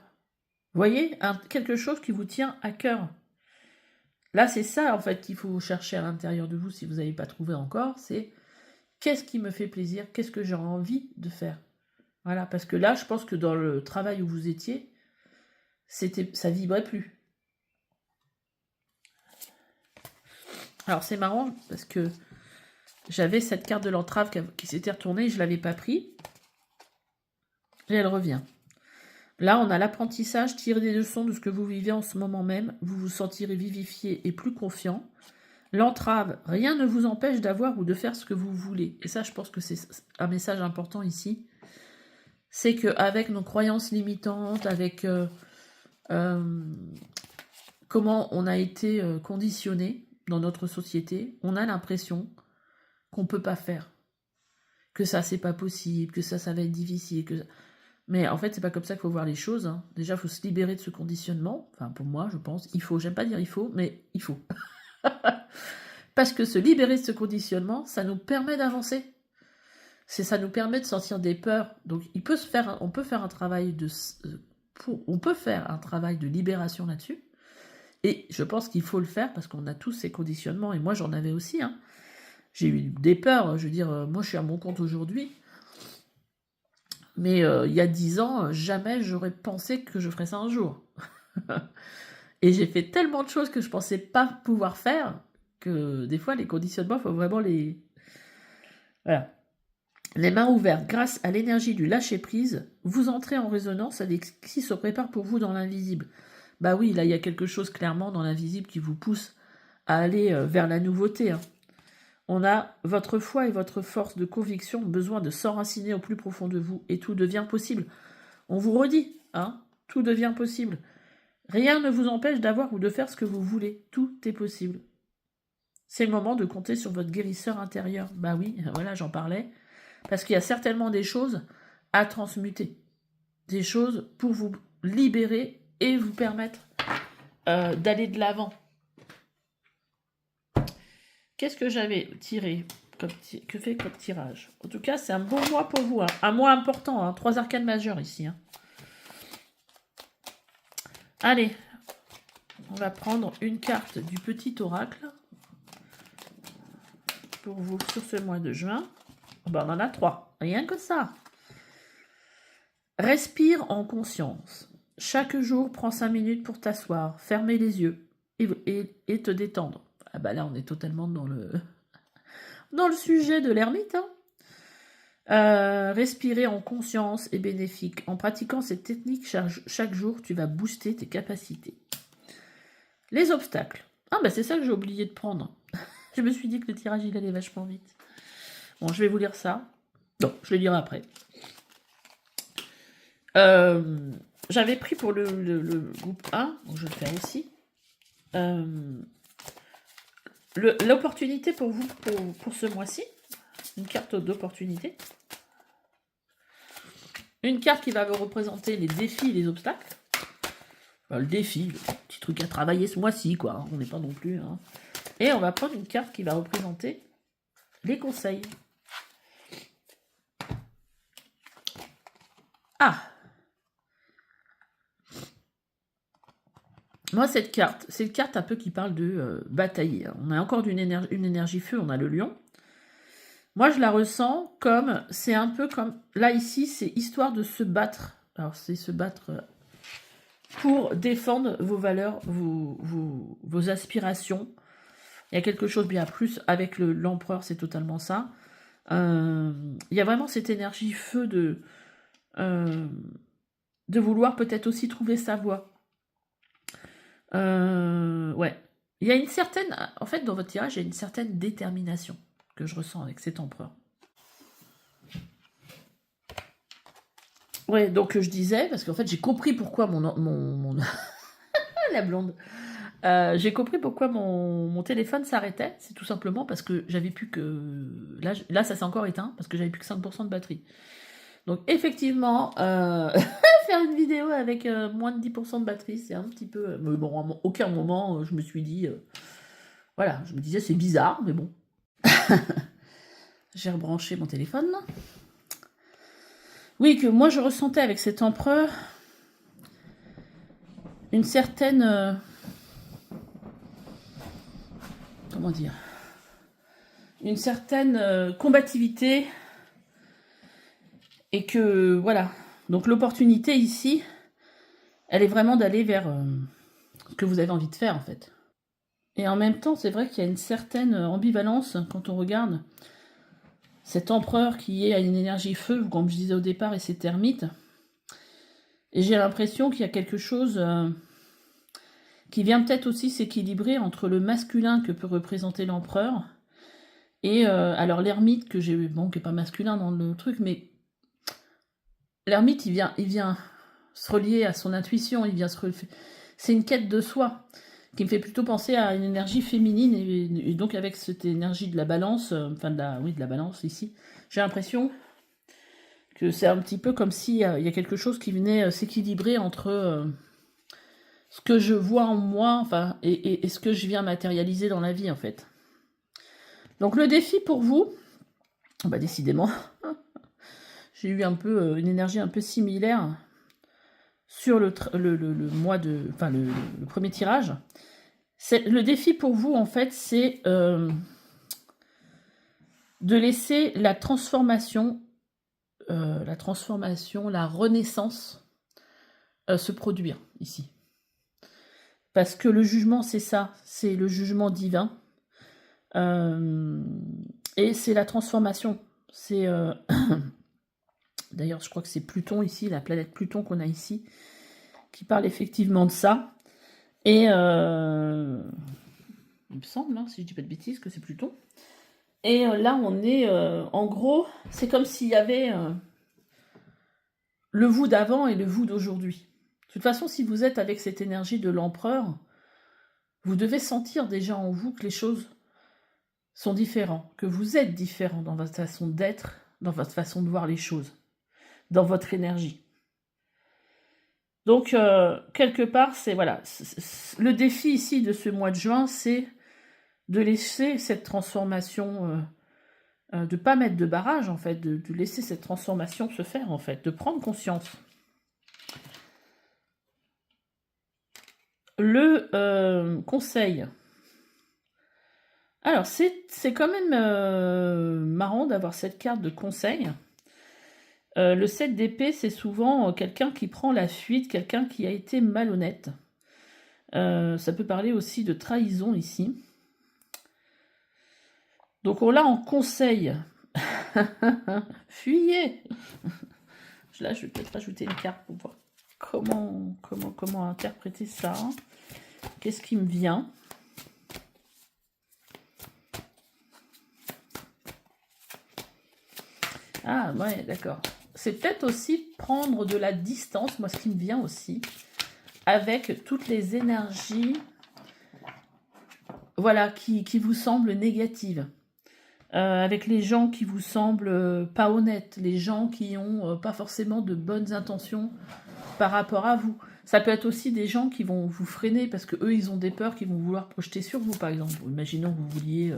Vous voyez, quelque chose qui vous tient à cœur. Là, c'est ça, en fait, qu'il faut chercher à l'intérieur de vous, si vous n'avez pas trouvé encore, c'est qu'est-ce qui me fait plaisir, qu'est-ce que j'ai envie de faire. Voilà, parce que là, je pense que dans le travail où vous étiez, ça vibrait plus. Alors, c'est marrant, parce que j'avais cette carte de l'entrave qui s'était retournée, je ne l'avais pas pris, et elle revient. Là, on a l'apprentissage, tirez des leçons de ce que vous vivez en ce moment même, vous vous sentirez vivifié et plus confiant. L'entrave, rien ne vous empêche d'avoir ou de faire ce que vous voulez. Et ça, je pense que c'est un message important ici. C'est qu'avec nos croyances limitantes, avec comment on a été conditionné dans notre société, on a l'impression qu'on ne peut pas faire. Que ça, c'est pas possible, que ça va être difficile, Mais en fait, c'est pas comme ça qu'il faut voir les choses. Hein. Déjà, il faut se libérer de ce conditionnement. Enfin, pour moi, je pense, il faut. J'aime pas dire il faut, mais il faut. Parce que se libérer de ce conditionnement, ça nous permet d'avancer. Ça nous permet de sortir des peurs. Donc, on peut faire un travail de libération là-dessus. Et je pense qu'il faut le faire parce qu'on a tous ces conditionnements. Et moi, j'en avais aussi. Hein. J'ai eu des peurs. Je veux dire, moi, je suis à mon compte aujourd'hui. Mais il y a 10 ans, jamais j'aurais pensé que je ferais ça un jour. Et j'ai fait tellement de choses que je pensais pas pouvoir faire que des fois, les conditionnements, il faut vraiment les... Voilà. Les mains ouvertes, grâce à l'énergie du lâcher-prise, vous entrez en résonance avec ce qui se prépare pour vous dans l'invisible. Bah oui, là, il y a quelque chose clairement dans l'invisible qui vous pousse à aller vers la nouveauté. Hein. On a votre foi et votre force de conviction besoin de s'enraciner au plus profond de vous et tout devient possible. On vous redit, hein, tout devient possible. Rien ne vous empêche d'avoir ou de faire ce que vous voulez. Tout est possible. C'est le moment de compter sur votre guérisseur intérieur. Bah oui, voilà, j'en parlais. Parce qu'il y a certainement des choses à transmuter. Des choses pour vous libérer et vous permettre d'aller de l'avant. Qu'est-ce que j'avais tiré que fait comme tirage? En tout cas, c'est un bon mois pour vous. Hein. Un mois important. Hein. 3 arcanes majeures ici. Hein. Allez, on va prendre une carte du petit oracle pour vous sur ce mois de juin. Ben, on en a 3. Rien que ça. Respire en conscience. Chaque jour, prends 5 minutes pour t'asseoir, fermer les yeux et te détendre. Ah bah là, on est totalement dans le sujet de l'ermite. Hein. Respirer en conscience est bénéfique. En pratiquant cette technique chaque jour, tu vas booster tes capacités. Les obstacles. Ah bah c'est ça que j'ai oublié de prendre. Je me suis dit que le tirage il allait vachement vite. Bon, je vais vous lire ça. Non, je le lirai après. J'avais pris pour le groupe 1, donc je vais le faire aussi. L'opportunité pour vous pour ce mois-ci. Une carte d'opportunité. Une carte qui va vous représenter les défis et les obstacles. Le défi, le petit truc à travailler ce mois-ci, quoi. On n'est pas non plus... Hein. Et on va prendre une carte qui va représenter les conseils. Ah! Moi, cette carte, c'est une carte un peu qui parle de batailler. On a encore une énergie feu, on a le lion. Moi, je la ressens comme, c'est un peu comme, là, ici, c'est histoire de se battre. Alors, c'est se battre pour défendre vos valeurs, vos aspirations. Il y a quelque chose bien plus, avec l'empereur, c'est totalement ça. Il y a vraiment cette énergie feu de vouloir peut-être aussi trouver sa voie. Ouais. Il y a une certaine... En fait, dans votre tirage, il y a une certaine détermination que je ressens avec cet empereur. Ouais, donc je disais, parce qu'en fait, j'ai compris pourquoi mon la blonde. J'ai compris pourquoi mon téléphone s'arrêtait. C'est tout simplement parce que j'avais plus que... Là ça s'est encore éteint, parce que j'avais plus que 5% de batterie. Donc effectivement, faire une vidéo avec moins de 10% de batterie, c'est un petit peu... Mais bon, à aucun moment, je me suis dit... voilà, je me disais, c'est bizarre, mais bon. J'ai rebranché mon téléphone. Oui, que moi, je ressentais avec cet empereur une certaine... comment dire? Une certaine combativité. Et que, voilà. Donc l'opportunité ici, elle est vraiment d'aller vers ce que vous avez envie de faire, en fait. Et en même temps, c'est vrai qu'il y a une certaine ambivalence quand on regarde cet empereur qui est à une énergie feu, comme je disais au départ, et ses termites. Et j'ai l'impression qu'il y a quelque chose qui vient peut-être aussi s'équilibrer entre le masculin que peut représenter l'empereur et alors l'ermite que j'ai... Bon, qui n'est pas masculin dans le truc, mais l'ermite, il vient se relier à son intuition, il vient se relier... C'est une quête de soi qui me fait plutôt penser à une énergie féminine, et donc avec cette énergie de la balance, enfin de la balance ici, j'ai l'impression que c'est un petit peu comme s'il y a quelque chose qui venait s'équilibrer entre ce que je vois en moi, enfin, et ce que je viens matérialiser dans la vie, en fait. Donc le défi pour vous, bah décidément, j'ai eu un peu une énergie un peu similaire sur le mois de... Enfin, le premier tirage. Le défi pour vous, en fait, c'est de laisser la transformation, la renaissance se produire ici. Parce que le jugement, c'est ça, c'est le jugement divin. Et c'est la transformation. C'est... D'ailleurs, je crois que c'est Pluton ici, la planète Pluton qu'on a ici, qui parle effectivement de ça. Et il me semble, hein, si je dis pas de bêtises, que c'est Pluton. Et là, on est... en gros, c'est comme s'il y avait le vous d'avant et le vous d'aujourd'hui. De toute façon, si vous êtes avec cette énergie de l'empereur, vous devez sentir déjà en vous que les choses sont différentes, que vous êtes différent dans votre façon d'être, dans votre façon de voir les choses, dans votre énergie. Donc, quelque part, c'est voilà, le défi ici de ce mois de juin, c'est de laisser cette transformation, de ne pas mettre de barrage, en fait, de laisser cette transformation se faire, en fait, de prendre conscience. Le conseil. Alors, c'est quand même marrant d'avoir cette carte de conseil. Le 7 d'épée, c'est souvent quelqu'un qui prend la fuite, quelqu'un qui a été malhonnête. Ça peut parler aussi de trahison ici. Donc on l'a en conseil. Fuyez. Là, je vais peut-être rajouter une carte pour voir comment interpréter ça. Qu'est-ce qui me vient? Ah, ouais, d'accord. C'est peut-être aussi prendre de la distance, moi, ce qui me vient aussi, avec toutes les énergies, voilà, qui vous semblent négatives. Avec les gens qui vous semblent pas honnêtes, les gens qui ont pas forcément de bonnes intentions par rapport à vous. Ça peut être aussi des gens qui vont vous freiner parce que eux ils ont des peurs qu'ils vont vouloir projeter sur vous, par exemple. Imaginons que vous vouliez,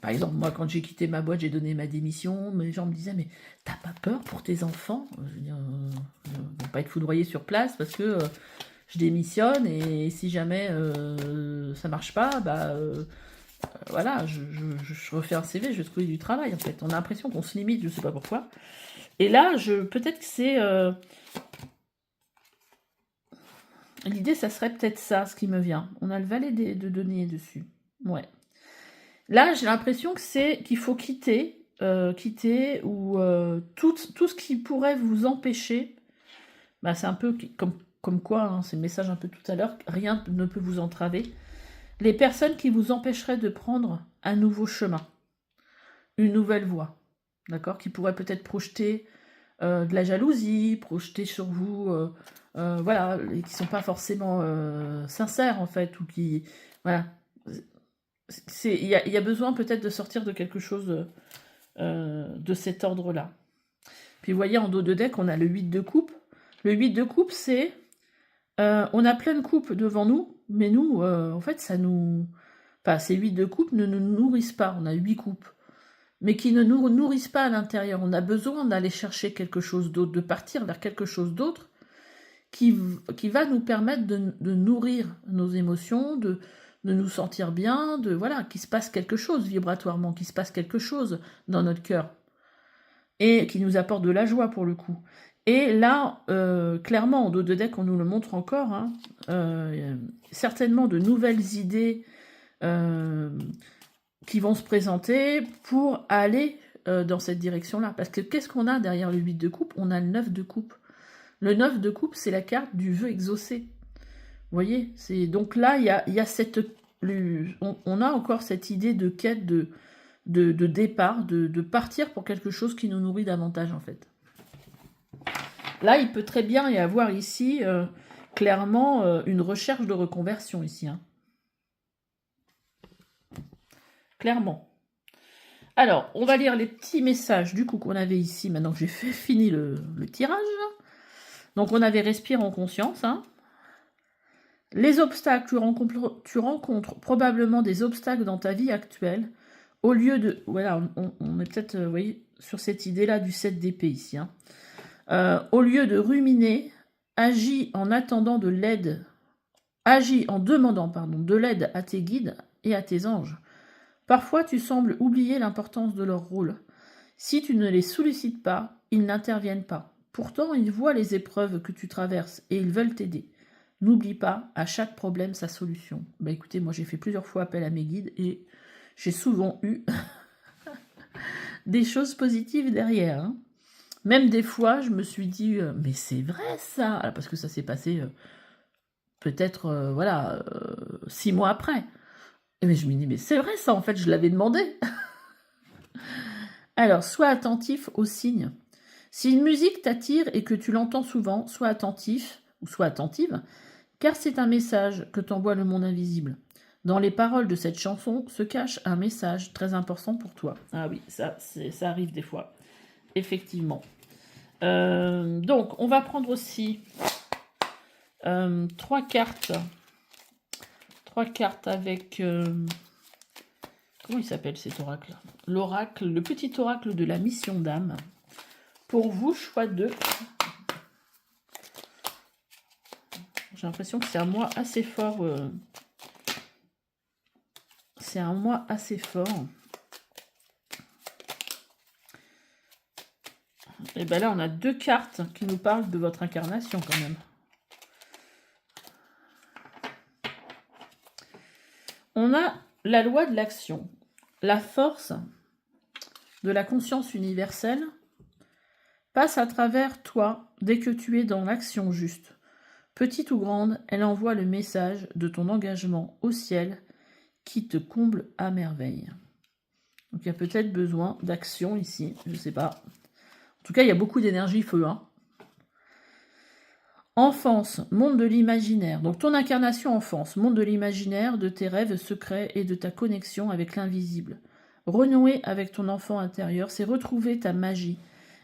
par exemple, moi quand j'ai quitté ma boîte, j'ai donné ma démission, les gens me disaient mais t'as pas peur pour tes enfants? Je veux dire, ils vont pas être foudroyés sur place parce que je démissionne et si jamais ça marche pas, bah voilà, je refais un CV, je vais trouver du travail en fait. On a l'impression qu'on se limite, je sais pas pourquoi. Et là, peut-être que c'est l'idée, ça serait peut-être ça, ce qui me vient. On a le valet de denier dessus. Ouais. Là, j'ai l'impression que c'est qu'il faut quitter ou tout ce qui pourrait vous empêcher. Bah, c'est un peu comme quoi, hein, c'est le message un peu tout à l'heure, rien ne peut vous entraver. Les personnes qui vous empêcheraient de prendre un nouveau chemin, une nouvelle voie, d'accord, qui pourrait peut-être projeter de la jalousie, projeter sur vous, voilà, et qui sont pas forcément sincères en fait, ou qui, voilà, il y a besoin peut-être de sortir de quelque chose de cet ordre-là. Puis vous voyez en dos de deck, on a le 8 de coupe. Le 8 de coupe, c'est on a plein de coupes devant nous, mais nous, en fait, ça nous, enfin, ces 8 de coupe ne nous nourrissent pas. On a 8 coupes, mais qui ne nous nourrissent pas à l'intérieur. On a besoin d'aller chercher quelque chose d'autre, de partir vers quelque chose d'autre qui va nous permettre de nourrir nos émotions, de nous sentir bien, voilà, qu'il se passe quelque chose vibratoirement, qu'il se passe quelque chose dans notre cœur. Et qui nous apporte de la joie pour le coup. Et là, clairement, en dos de deck, on nous le montre encore, hein, certainement de nouvelles idées qui vont se présenter pour aller dans cette direction-là. Parce que qu'est-ce qu'on a derrière le 8 de coupe? On a le 9 de coupe. Le 9 de coupe, c'est la carte du vœu exaucé. Vous voyez, donc là, il y a cette... On a encore cette idée de quête de départ, de partir pour quelque chose qui nous nourrit davantage, en fait. Là, il peut très bien y avoir ici, clairement, une recherche de reconversion, ici. Hein. Clairement. Alors, on va lire les petits messages, du coup, qu'on avait ici, maintenant que j'ai fini le tirage. Donc, on avait respire en conscience. Hein. Les obstacles, tu rencontres probablement des obstacles dans ta vie actuelle. Au lieu de... Voilà, on est peut-être, vous voyez, sur cette idée-là du 7 d'épée ici. Hein. Au lieu de ruminer, agis en attendant de l'aide. Agis en demandant, de l'aide à tes guides et à tes anges. Parfois, tu sembles oublier l'importance de leur rôle. Si tu ne les sollicites pas, ils n'interviennent pas. Pourtant, ils voient les épreuves que tu traverses et ils veulent t'aider. N'oublie pas, à chaque problème, sa solution. Bah écoutez, moi j'ai fait plusieurs fois appel à mes guides et j'ai souvent eu des choses positives derrière. Hein. Même des fois, je me suis dit, mais c'est vrai ça, alors, parce que ça s'est passé peut-être, voilà, 6 mois après. Mais je me dis, mais c'est vrai ça, en fait, je l'avais demandé. Alors, sois attentif aux signes. Si une musique t'attire et que tu l'entends souvent, sois attentif ou sois attentive, car c'est un message que t'envoie le monde invisible. Dans les paroles de cette chanson se cache un message très important pour toi. Ah oui, ça arrive des fois, effectivement. Donc, on va prendre aussi 3 cartes. 3 cartes avec... comment il s'appelle cet oracle? L'oracle, le petit oracle de la mission d'âme. Pour vous, choix 2. J'ai l'impression que c'est un mois assez fort. C'est un mois assez fort. Et bien là, on a 2 cartes qui nous parlent de votre incarnation quand même. On a la loi de l'action, la force de la conscience universelle passe à travers toi dès que tu es dans l'action juste. Petite ou grande, elle envoie le message de ton engagement au ciel qui te comble à merveille. Donc il y a peut-être besoin d'action ici, je ne sais pas. En tout cas, il y a beaucoup d'énergie feu. Hein. Enfance, monde de l'imaginaire. Donc ton incarnation enfance, monde de l'imaginaire, de tes rêves secrets et de ta connexion avec l'invisible. Renouer avec ton enfant intérieur, c'est retrouver ta magie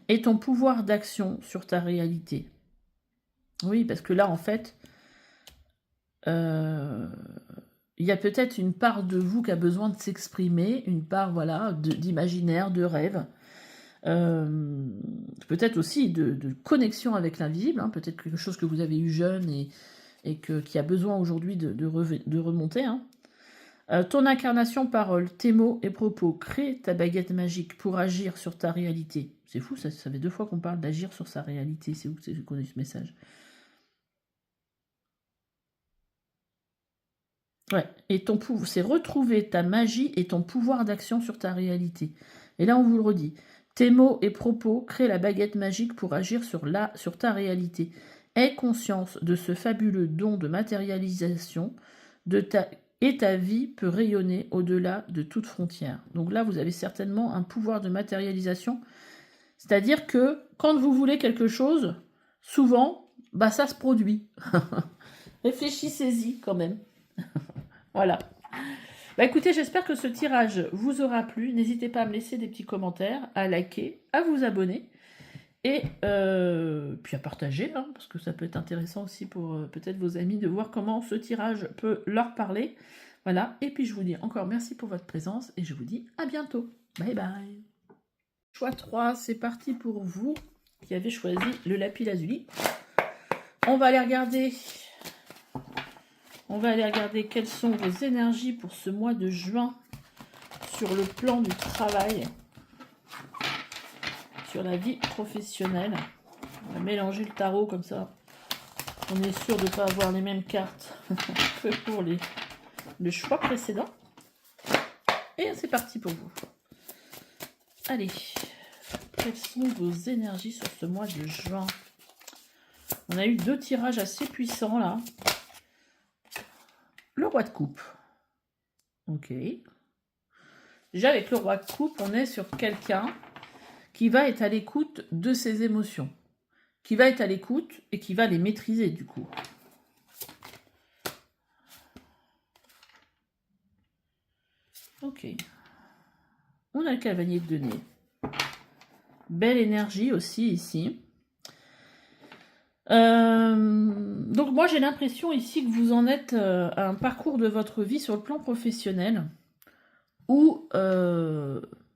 et ton pouvoir d'action sur ta réalité. Oui, parce que là, en fait, il y a peut-être une part de vous qui a besoin de s'exprimer, une part, voilà, d'imaginaire, de rêve. Peut-être aussi de connexion avec l'invisible, hein, peut-être quelque chose que vous avez eu jeune et qui a besoin aujourd'hui de remonter. Hein. Ton incarnation parole, tes mots et propos, crée ta baguette magique pour agir sur ta réalité. C'est fou, ça fait 2 fois qu'on parle d'agir sur sa réalité. C'est où qu'on a eu ce message? Ouais, et ton pouvoir, c'est retrouver ta magie et ton pouvoir d'action sur ta réalité. Et là, on vous le redit. Tes mots et propos créent la baguette magique pour agir sur ta réalité. Aie conscience de ce fabuleux don de matérialisation et ta vie peut rayonner au-delà de toute frontière. Donc là, vous avez certainement un pouvoir de matérialisation. C'est-à-dire que quand vous voulez quelque chose, souvent, bah, ça se produit. Réfléchissez-y quand même. Voilà. Bah écoutez, j'espère que ce tirage vous aura plu. N'hésitez pas à me laisser des petits commentaires, à liker, à vous abonner et puis à partager, hein, parce que ça peut être intéressant aussi pour peut-être vos amis de voir comment ce tirage peut leur parler. Voilà, et puis je vous dis encore merci pour votre présence et je vous dis à bientôt. Bye bye. Choix 3, c'est parti pour vous qui avez choisi le lapis lazuli. On va aller regarder quelles sont vos énergies pour ce mois de juin sur le plan du travail, sur la vie professionnelle. On va mélanger le tarot comme ça. On est sûr de ne pas avoir les mêmes cartes que pour le choix précédent. Et c'est parti pour vous. Allez, quelles sont vos énergies sur ce mois de juin? On a eu 2 tirages assez puissants là. Le roi de coupe. Ok. Déjà avec le roi de coupe, on est sur quelqu'un qui va être à l'écoute de ses émotions. Qui va être à l'écoute et qui va les maîtriser du coup. Ok. On a le cavalier de denier. Belle énergie aussi ici. Donc moi j'ai l'impression ici que vous en êtes à un parcours de votre vie sur le plan professionnel où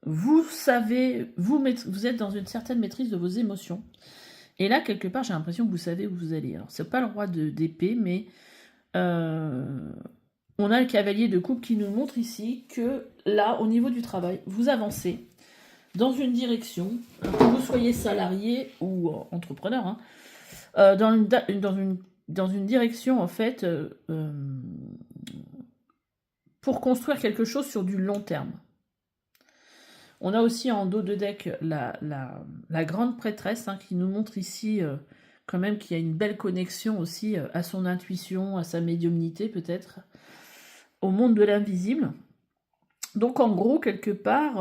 vous savez, vous êtes dans une certaine maîtrise de vos émotions. Et là, quelque part, j'ai l'impression que vous savez où vous allez. Alors, c'est pas le roi d'épée, mais on a le cavalier de coupe qui nous montre ici que là, au niveau du travail, vous avancez dans une direction, que vous soyez salarié ou entrepreneur, hein, dans une direction, en fait, pour construire quelque chose sur du long terme. On a aussi en dos de deck la grande prêtresse hein, qui nous montre ici quand même qu'il y a une belle connexion aussi à son intuition, à sa médiumnité peut-être, au monde de l'invisible. Donc en gros, quelque part,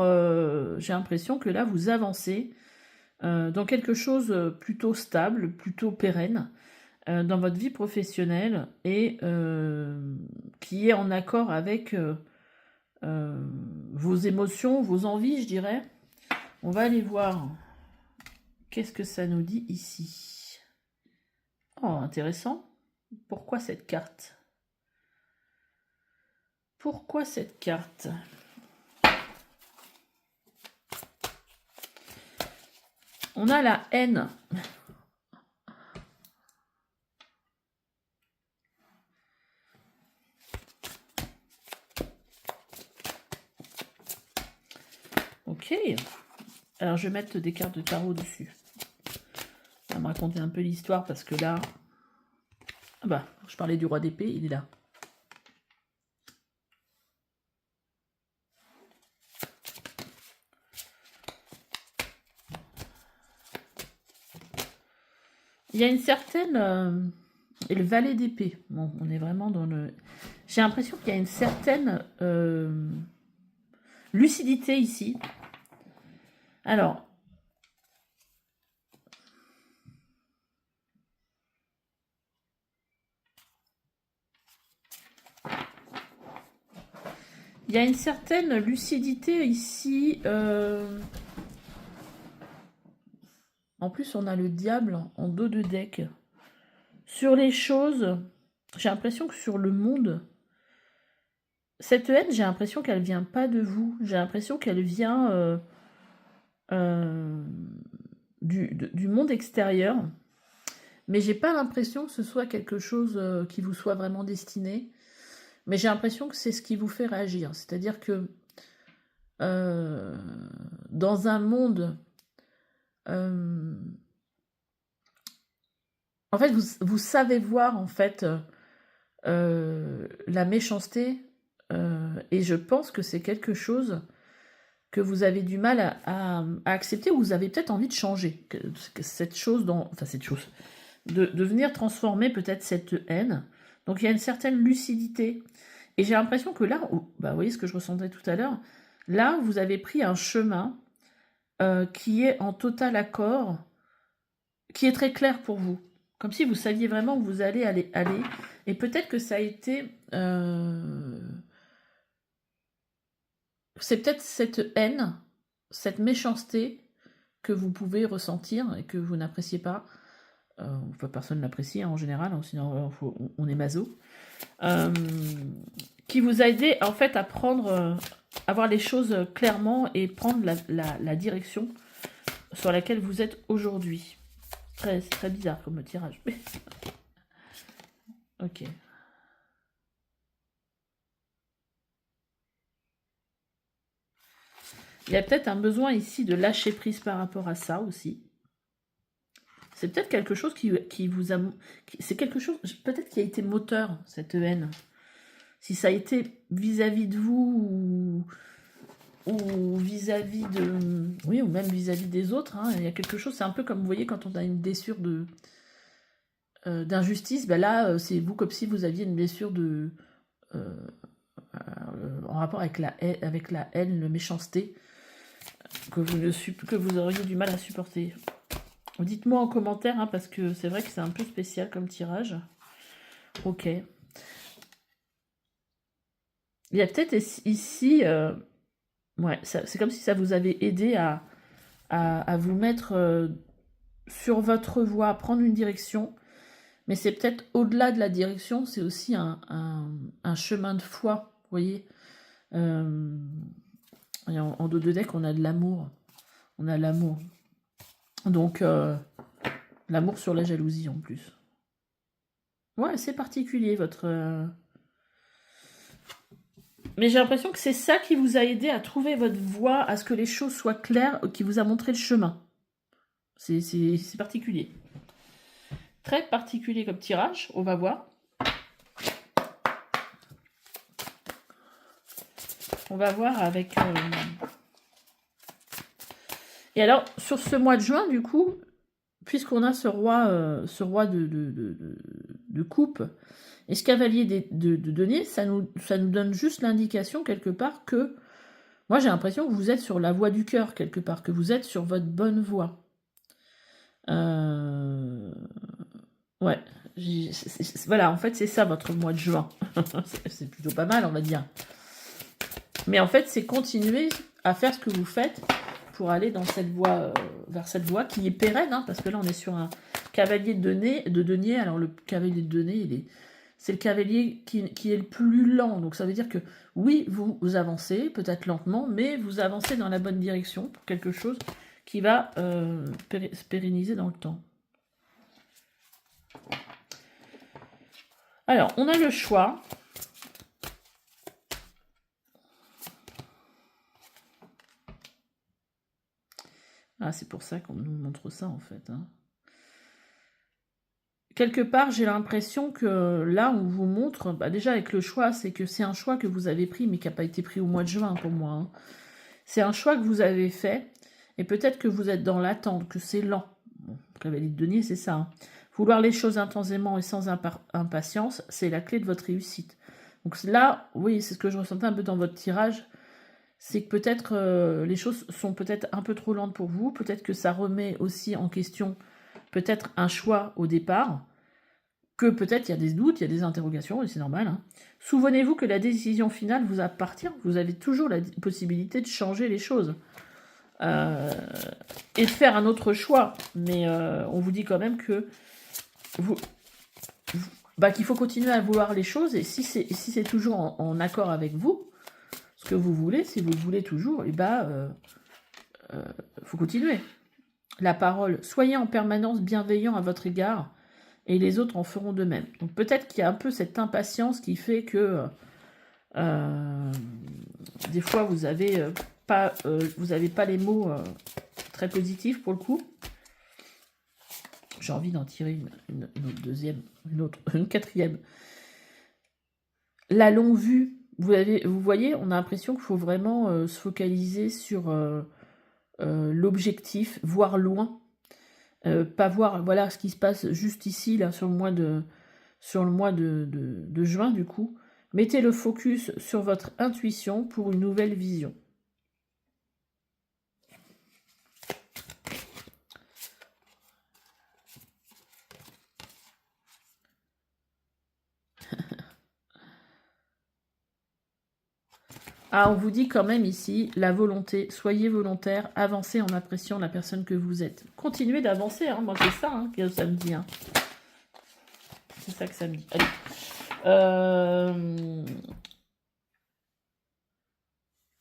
j'ai l'impression que là, vous avancez dans quelque chose plutôt stable, plutôt pérenne dans votre vie professionnelle et qui est en accord avec vos émotions, vos envies, je dirais. On va aller voir qu'est-ce que ça nous dit ici. Oh, intéressant. Pourquoi cette carte? Pourquoi cette carte? On a la haine. Ok. Alors, je vais mettre des cartes de tarot dessus. On va me raconter un peu l'histoire parce que là... Ah bah, je parlais du roi d'épée, il est là. Il y a une certaine... et le valet d'épée. Bon, on est vraiment dans le... J'ai l'impression qu'il y a une certaine lucidité ici. Alors... Il y a une certaine lucidité ici. En plus, on a le diable en dos de deck. Sur les choses, j'ai l'impression que sur le monde, cette haine, j'ai l'impression qu'elle vient pas de vous. J'ai l'impression qu'elle vient du monde extérieur. Mais j'ai pas l'impression que ce soit quelque chose qui vous soit vraiment destiné. Mais j'ai l'impression que c'est ce qui vous fait réagir. C'est-à-dire que dans un monde... en fait, vous savez voir en fait la méchanceté et je pense que c'est quelque chose que vous avez du mal à accepter ou vous avez peut-être envie de changer. Que cette chose, enfin cette chose, de venir transformer peut-être cette haine. Donc il y a une certaine lucidité. Et j'ai l'impression que là, bah, vous voyez ce que je ressentais tout à l'heure, là vous avez pris un chemin qui est en total accord, qui est très clair pour vous. Comme si vous saviez vraiment où vous allez aller. Et peut-être que ça a été... c'est peut-être cette haine, cette méchanceté que vous pouvez ressentir et que vous n'appréciez pas. Personne n'apprécie en général, hein, sinon on est maso. Qui vous a aidé en fait à prendre, à voir les choses clairement et prendre la direction sur laquelle vous êtes aujourd'hui. C'est très bizarre comme tirage. Ok. Il y a peut-être un besoin ici de lâcher prise par rapport à ça aussi. C'est peut-être quelque chose qui vous a... C'est quelque chose peut-être qui a été moteur, cette haine. Si ça a été vis-à-vis de vous ou vis-à-vis de... Oui, ou même vis-à-vis des autres. Hein. Il y a quelque chose, c'est un peu comme, vous voyez, quand on a une blessure d'injustice, ben là, c'est vous comme si vous aviez une blessure en rapport avec la haine, la méchanceté, que vous auriez du mal à supporter. Dites-moi en commentaire, hein, parce que c'est vrai que c'est un peu spécial comme tirage. Ok. Il y a peut-être ici... ouais, c'est comme si ça vous avait aidé à vous mettre sur votre voie, à prendre une direction. Mais c'est peut-être au-delà de la direction, c'est aussi un chemin de foi, vous voyez. En dos de deck, on a de l'amour. On a l'amour. Donc, l'amour sur la jalousie en plus. Ouais, c'est particulier votre... Mais j'ai l'impression que c'est ça qui vous a aidé à trouver votre voie, à ce que les choses soient claires, qui vous a montré le chemin. C'est particulier. Très particulier comme tirage, on va voir. On va voir avec... Et alors, sur ce mois de juin, du coup, puisqu'on a ce roi de coupe et ce cavalier de denier, ça nous donne juste l'indication quelque part que... Moi, j'ai l'impression que vous êtes sur la voie du cœur, quelque part, que vous êtes sur votre bonne voie. Ouais. Voilà, en fait, c'est ça, votre mois de juin. C'est plutôt pas mal, on va dire. Mais en fait, c'est continuer à faire ce que vous faites pour aller dans cette voie, vers cette voie qui est pérenne, hein, parce que là, on est sur un cavalier de denier. Alors, le cavalier de denier, c'est le cavalier qui est le plus lent. Donc, ça veut dire que, oui, vous avancez, peut-être lentement, mais vous avancez dans la bonne direction pour quelque chose qui va se pérenniser dans le temps. Alors, on a le choix. Ah, c'est pour ça qu'on nous montre ça, en fait. Hein. Quelque part, j'ai l'impression que là, on vous montre... Bah déjà, avec le choix, c'est que c'est un choix que vous avez pris, mais qui n'a pas été pris au mois de juin, pour moi. Hein. C'est un choix que vous avez fait, et peut-être que vous êtes dans l'attente, que c'est lent. Bon, cavalier de denier, c'est ça. Hein. Vouloir les choses intensément et sans impatience, c'est la clé de votre réussite. Donc là, oui, c'est ce que je ressentais un peu dans votre tirage, c'est que peut-être les choses sont peut-être un peu trop lentes pour vous, peut-être que ça remet aussi en question peut-être un choix au départ, que peut-être il y a des doutes, il y a des interrogations, et c'est normal. Hein. Souvenez-vous que la décision finale vous appartient, vous avez toujours la possibilité de changer les choses. Et de faire un autre choix, mais on vous dit quand même que qu'il faut continuer à vouloir les choses, et si c'est toujours en accord avec vous, ce que vous voulez, si vous le voulez toujours, et faut continuer. La parole, soyez en permanence bienveillant à votre égard, et les autres en feront de même. Donc peut-être qu'il y a un peu cette impatience qui fait que des fois vous n'avez pas les mots très positifs pour le coup. J'ai envie d'en tirer une autre deuxième, une quatrième. La longue vue, vous voyez, on a l'impression qu'il faut vraiment se focaliser sur l'objectif, voir loin, pas voir voilà ce qui se passe juste ici là sur le mois de juin du coup. Mettez le focus sur votre intuition pour une nouvelle vision. Ah, on vous dit quand même ici, la volonté, soyez volontaire, avancez en appréciant la personne que vous êtes. Continuez d'avancer, hein, moi c'est ça que ça me dit. Hein. C'est ça que ça me dit. Allez.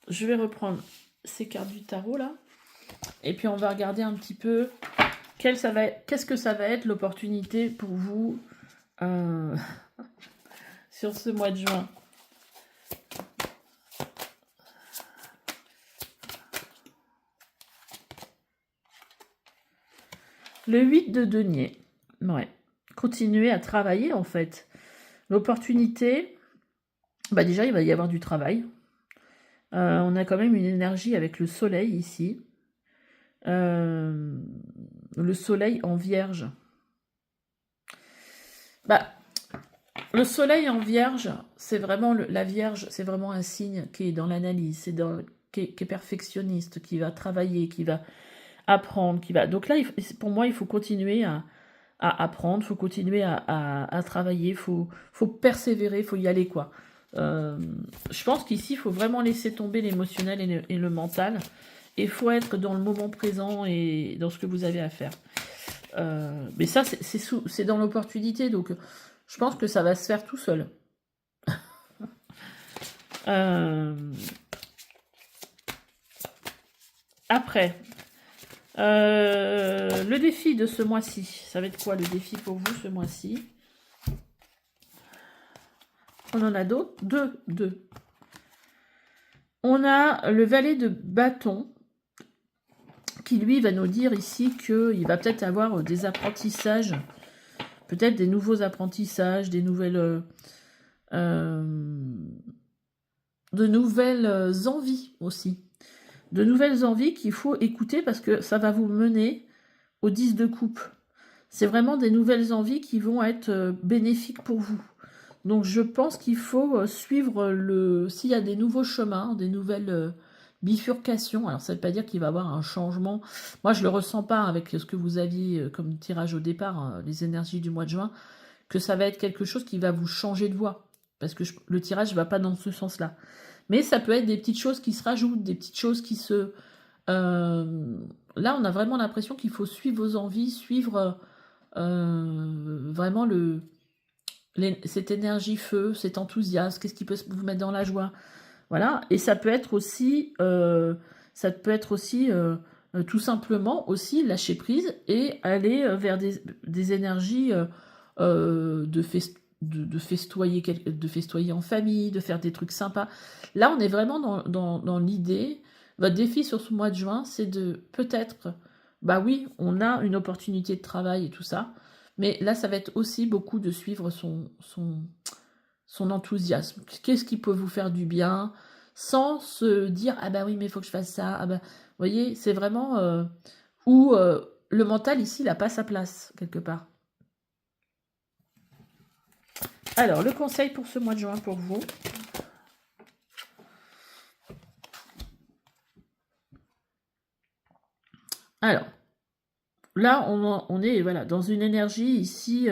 Je vais reprendre ces cartes du tarot là. Et puis on va regarder un petit peu qu'est-ce que ça va être l'opportunité pour vous sur ce mois de juin. Le 8 de denier. Ouais. Continuez à travailler en fait. L'opportunité, déjà il va y avoir du travail. On a quand même une énergie avec le soleil ici. Le soleil en vierge. Le soleil en vierge, c'est vraiment la vierge, c'est vraiment un signe qui est dans l'analyse, qui est perfectionniste, qui va travailler, qui va apprendre, donc là, pour moi, il faut continuer à apprendre, il faut continuer à travailler, il faut persévérer, il faut y aller, quoi. Je pense qu'ici, il faut vraiment laisser tomber l'émotionnel et le mental, et il faut être dans le moment présent et dans ce que vous avez à faire. Mais ça, c'est dans l'opportunité, donc je pense que ça va se faire tout seul. Après, le défi de ce mois-ci, ça va être quoi le défi pour vous ce mois-ci? On en a d'autres? Deux. On a le valet de bâton qui lui va nous dire ici qu'il va peut-être avoir des apprentissages, peut-être des nouveaux apprentissages, de nouvelles envies aussi. De nouvelles envies qu'il faut écouter parce que ça va vous mener au 10 de coupe. C'est vraiment des nouvelles envies qui vont être bénéfiques pour vous. Donc je pense qu'il faut suivre s'il y a des nouveaux chemins, des nouvelles bifurcations. Alors ça ne veut pas dire qu'il va y avoir un changement. Moi je ne le ressens pas avec ce que vous aviez comme tirage au départ, hein, les énergies du mois de juin, que ça va être quelque chose qui va vous changer de voie. Parce que le tirage ne va pas dans ce sens-là. Mais ça peut être des petites choses qui se rajoutent, des petites choses qui se... là, on a vraiment l'impression qu'il faut suivre vos envies, suivre vraiment cette énergie feu, cet enthousiasme, qu'est-ce qui peut vous mettre dans la joie. Voilà, et ça peut être aussi, tout simplement aussi lâcher prise et aller vers des énergies de festoyer en famille, de faire des trucs sympas. Là, on est vraiment dans l'idée. Votre défi sur ce mois de juin, c'est de peut-être, oui, on a une opportunité de travail et tout ça, mais là, ça va être aussi beaucoup de suivre son enthousiasme. Qu'est-ce qui peut vous faire du bien, sans se dire, ah oui, mais il faut que je fasse ça. Vous voyez, c'est vraiment où le mental, ici, il n'a pas sa place, quelque part. Alors, le conseil pour ce mois de juin pour vous. Alors, là, on est voilà, dans une énergie ici.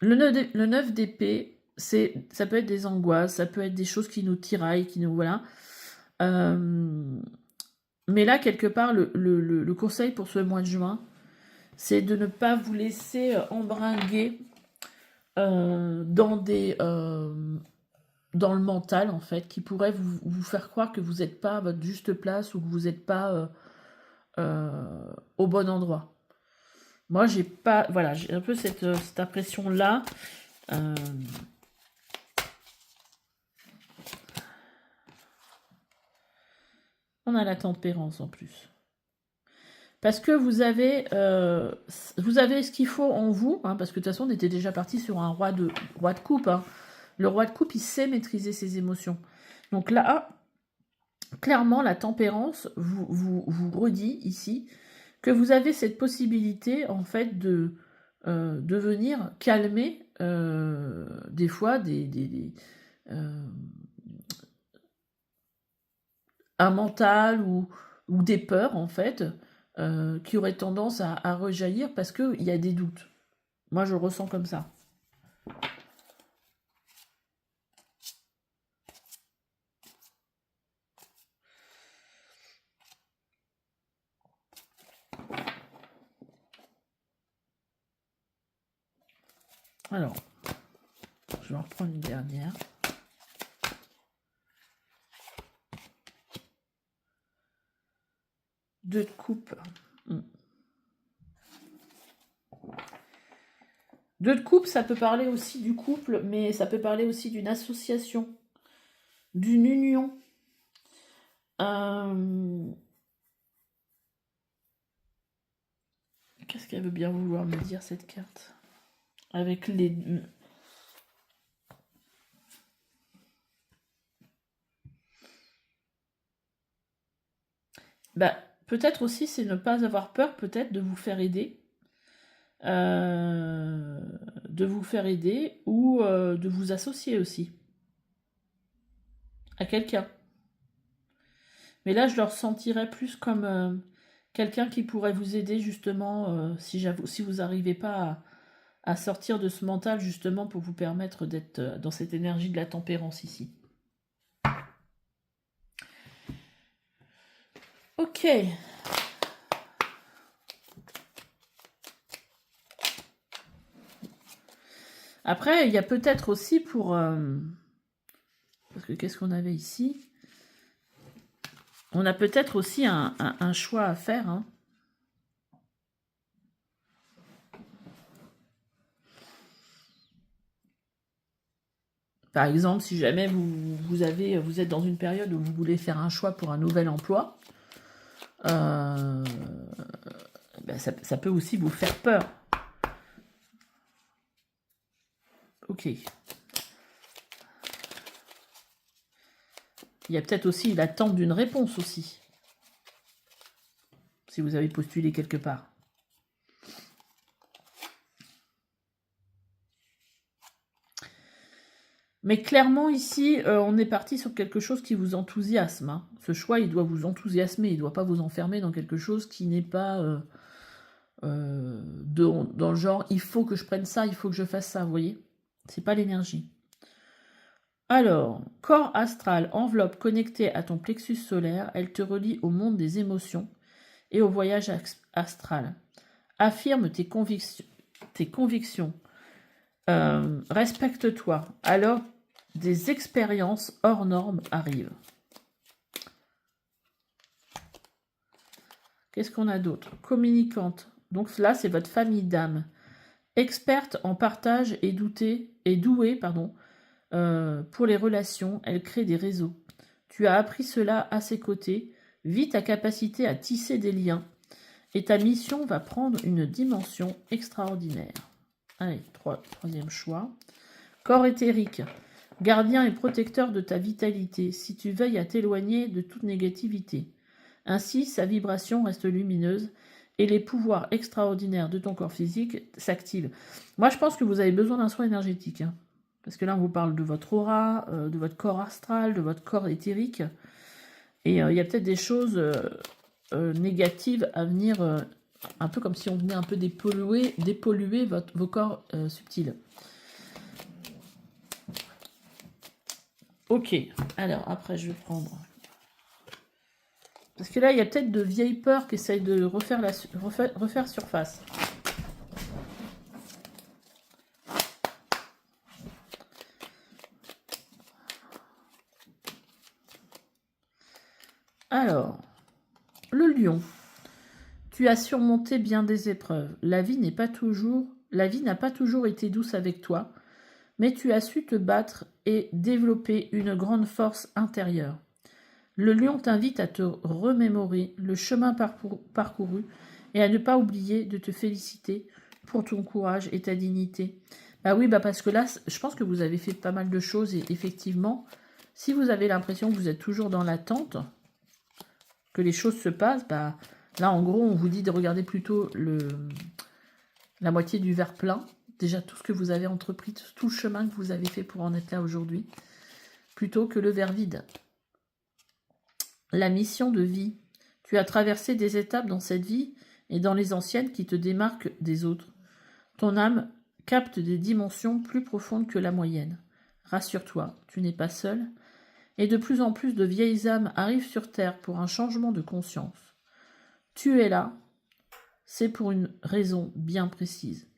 Le 9 d'épée, ça peut être des angoisses, ça peut être des choses qui nous tiraillent, qui nous... Voilà. Mais là, quelque part, le conseil pour ce mois de juin, c'est de ne pas vous laisser embringuer dans le mental, en fait, qui pourrait vous faire croire que vous n'êtes pas à votre juste place ou que vous n'êtes pas au bon endroit. Moi, j'ai pas... Voilà, j'ai un peu cette impression-là. On a la tempérance en plus. Parce que vous avez ce qu'il faut en vous, hein, parce que de toute façon, on était déjà parti sur un roi de coupe. Hein. Le roi de coupe, il sait maîtriser ses émotions. Donc là, clairement, la tempérance vous redit ici que vous avez cette possibilité, en fait, de venir calmer des fois un mental ou des peurs, en fait, qui auraient tendance à rejaillir parce qu'il y a des doutes. Moi, je ressens comme ça. Alors, je vais en reprendre une dernière. Deux de coupe. Deux de coupe, ça peut parler aussi du couple, mais ça peut parler aussi d'une association, d'une union. Qu'est-ce qu'elle veut bien vouloir me dire, cette carte? Avec les... Bah, peut-être aussi, c'est ne pas avoir peur, peut-être, de vous faire aider. Ou de vous associer aussi à quelqu'un. Mais là, je le ressentirais plus comme quelqu'un qui pourrait vous aider justement si vous n'arrivez pas à sortir de ce mental justement pour vous permettre d'être dans cette énergie de la tempérance ici. Ok. Après, il y a peut-être aussi pour... parce que qu'est-ce qu'on avait ici? On a peut-être aussi un choix à faire. Hein. Par exemple, si jamais vous êtes dans une période où vous voulez faire un choix pour un nouvel emploi, ben ça peut aussi vous faire peur. Ok. Il y a peut-être aussi l'attente d'une réponse aussi. Si vous avez postulé quelque part. Mais clairement, ici, on est parti sur quelque chose qui vous enthousiasme. Hein. Ce choix, il doit vous enthousiasmer. Il ne doit pas vous enfermer dans quelque chose qui n'est pas dans le genre « il faut que je prenne ça, il faut que je fasse ça ». Vous voyez ? C'est pas l'énergie. Alors, corps astral, enveloppe connectée à ton plexus solaire, elle te relie au monde des émotions et au voyage astral. Affirme tes convictions. Respecte-toi. Alors, des expériences hors normes arrivent. Qu'est-ce qu'on a d'autre? Communicante. Donc là, c'est votre famille d'âme. Experte en partage et douée, pour les relations, elle crée des réseaux. Tu as appris cela à ses côtés. Vis ta capacité à tisser des liens. Et ta mission va prendre une dimension extraordinaire. Allez, troisième choix. Corps éthérique. Gardien et protecteur de ta vitalité, si tu veilles à t'éloigner de toute négativité. Ainsi, sa vibration reste lumineuse et les pouvoirs extraordinaires de ton corps physique s'activent. Moi, je pense que vous avez besoin d'un soin énergétique. Hein, parce que là, on vous parle de votre aura, de votre corps astral, de votre corps éthérique. Et il y a peut-être des choses négatives à venir, un peu comme si on venait un peu dépolluer vos corps subtils. Ok, alors après, je vais prendre... Parce que là, il y a peut-être de vieilles peurs qui essayent de refaire surface. Alors, le lion. Tu as surmonté bien des épreuves. La vie n'a pas toujours été douce avec toi, mais tu as su te battre et développer une grande force intérieure. Le lion t'invite à te remémorer le chemin parcouru et à ne pas oublier de te féliciter pour ton courage et ta dignité. Bah oui, parce que là, je pense que vous avez fait pas mal de choses et effectivement, si vous avez l'impression que vous êtes toujours dans l'attente, que les choses se passent, bah là, en gros, on vous dit de regarder plutôt la moitié du verre plein. Déjà, tout ce que vous avez entrepris, tout le chemin que vous avez fait pour en être là aujourd'hui, plutôt que le verre vide. La mission de vie. Tu as traversé des étapes dans cette vie et dans les anciennes qui te démarquent des autres. Ton âme capte des dimensions plus profondes que la moyenne. Rassure-toi, tu n'es pas seul. Et de plus en plus de vieilles âmes arrivent sur Terre pour un changement de conscience. Tu es là, c'est pour une raison bien précise.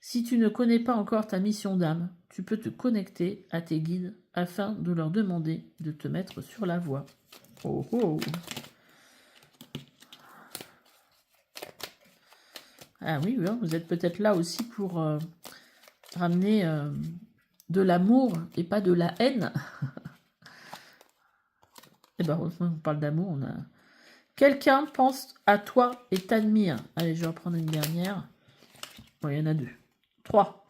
Si tu ne connais pas encore ta mission d'âme, tu peux te connecter à tes guides afin de leur demander de te mettre sur la voie. Oh oh. Ah oui, vous êtes peut-être là aussi pour ramener de l'amour et pas de la haine. Et ben, on parle d'amour, on a... Quelqu'un pense à toi et t'admire. Allez, je vais en prendre une dernière. Bon, il y en a 2. 3.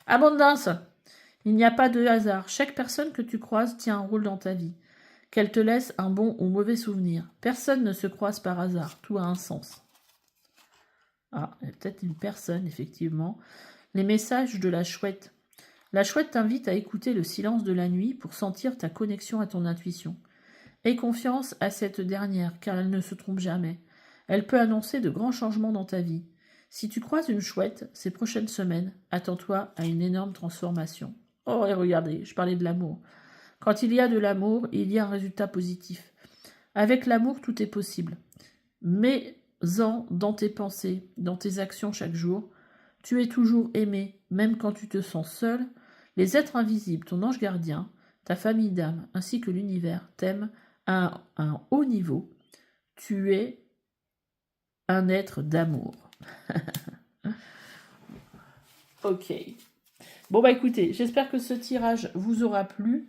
Abondance. Il n'y a pas de hasard. Chaque personne que tu croises tient un rôle dans ta vie. Qu'elle te laisse un bon ou mauvais souvenir. Personne ne se croise par hasard. Tout a un sens. Ah, il y a peut-être une personne, effectivement. Les messages de la chouette. La chouette t'invite à écouter le silence de la nuit pour sentir ta connexion à ton intuition. Aie confiance à cette dernière, car elle ne se trompe jamais. Elle peut annoncer de grands changements dans ta vie. Si tu croises une chouette, ces prochaines semaines, attends-toi à une énorme transformation. Oh, et regardez, je parlais de l'amour. Quand il y a de l'amour, il y a un résultat positif. Avec l'amour, tout est possible. Mets-en dans tes pensées, dans tes actions chaque jour. Tu es toujours aimé, même quand tu te sens seul. Les êtres invisibles, ton ange gardien, ta famille d'âme, ainsi que l'univers, t'aiment à un haut niveau. Tu es un être d'amour. Ok. Bon, écoutez, j'espère que ce tirage vous aura plu.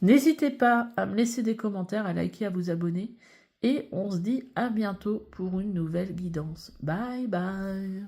N'hésitez pas à me laisser des commentaires, à liker, à vous abonner. Et on se dit à bientôt pour une nouvelle guidance. Bye bye.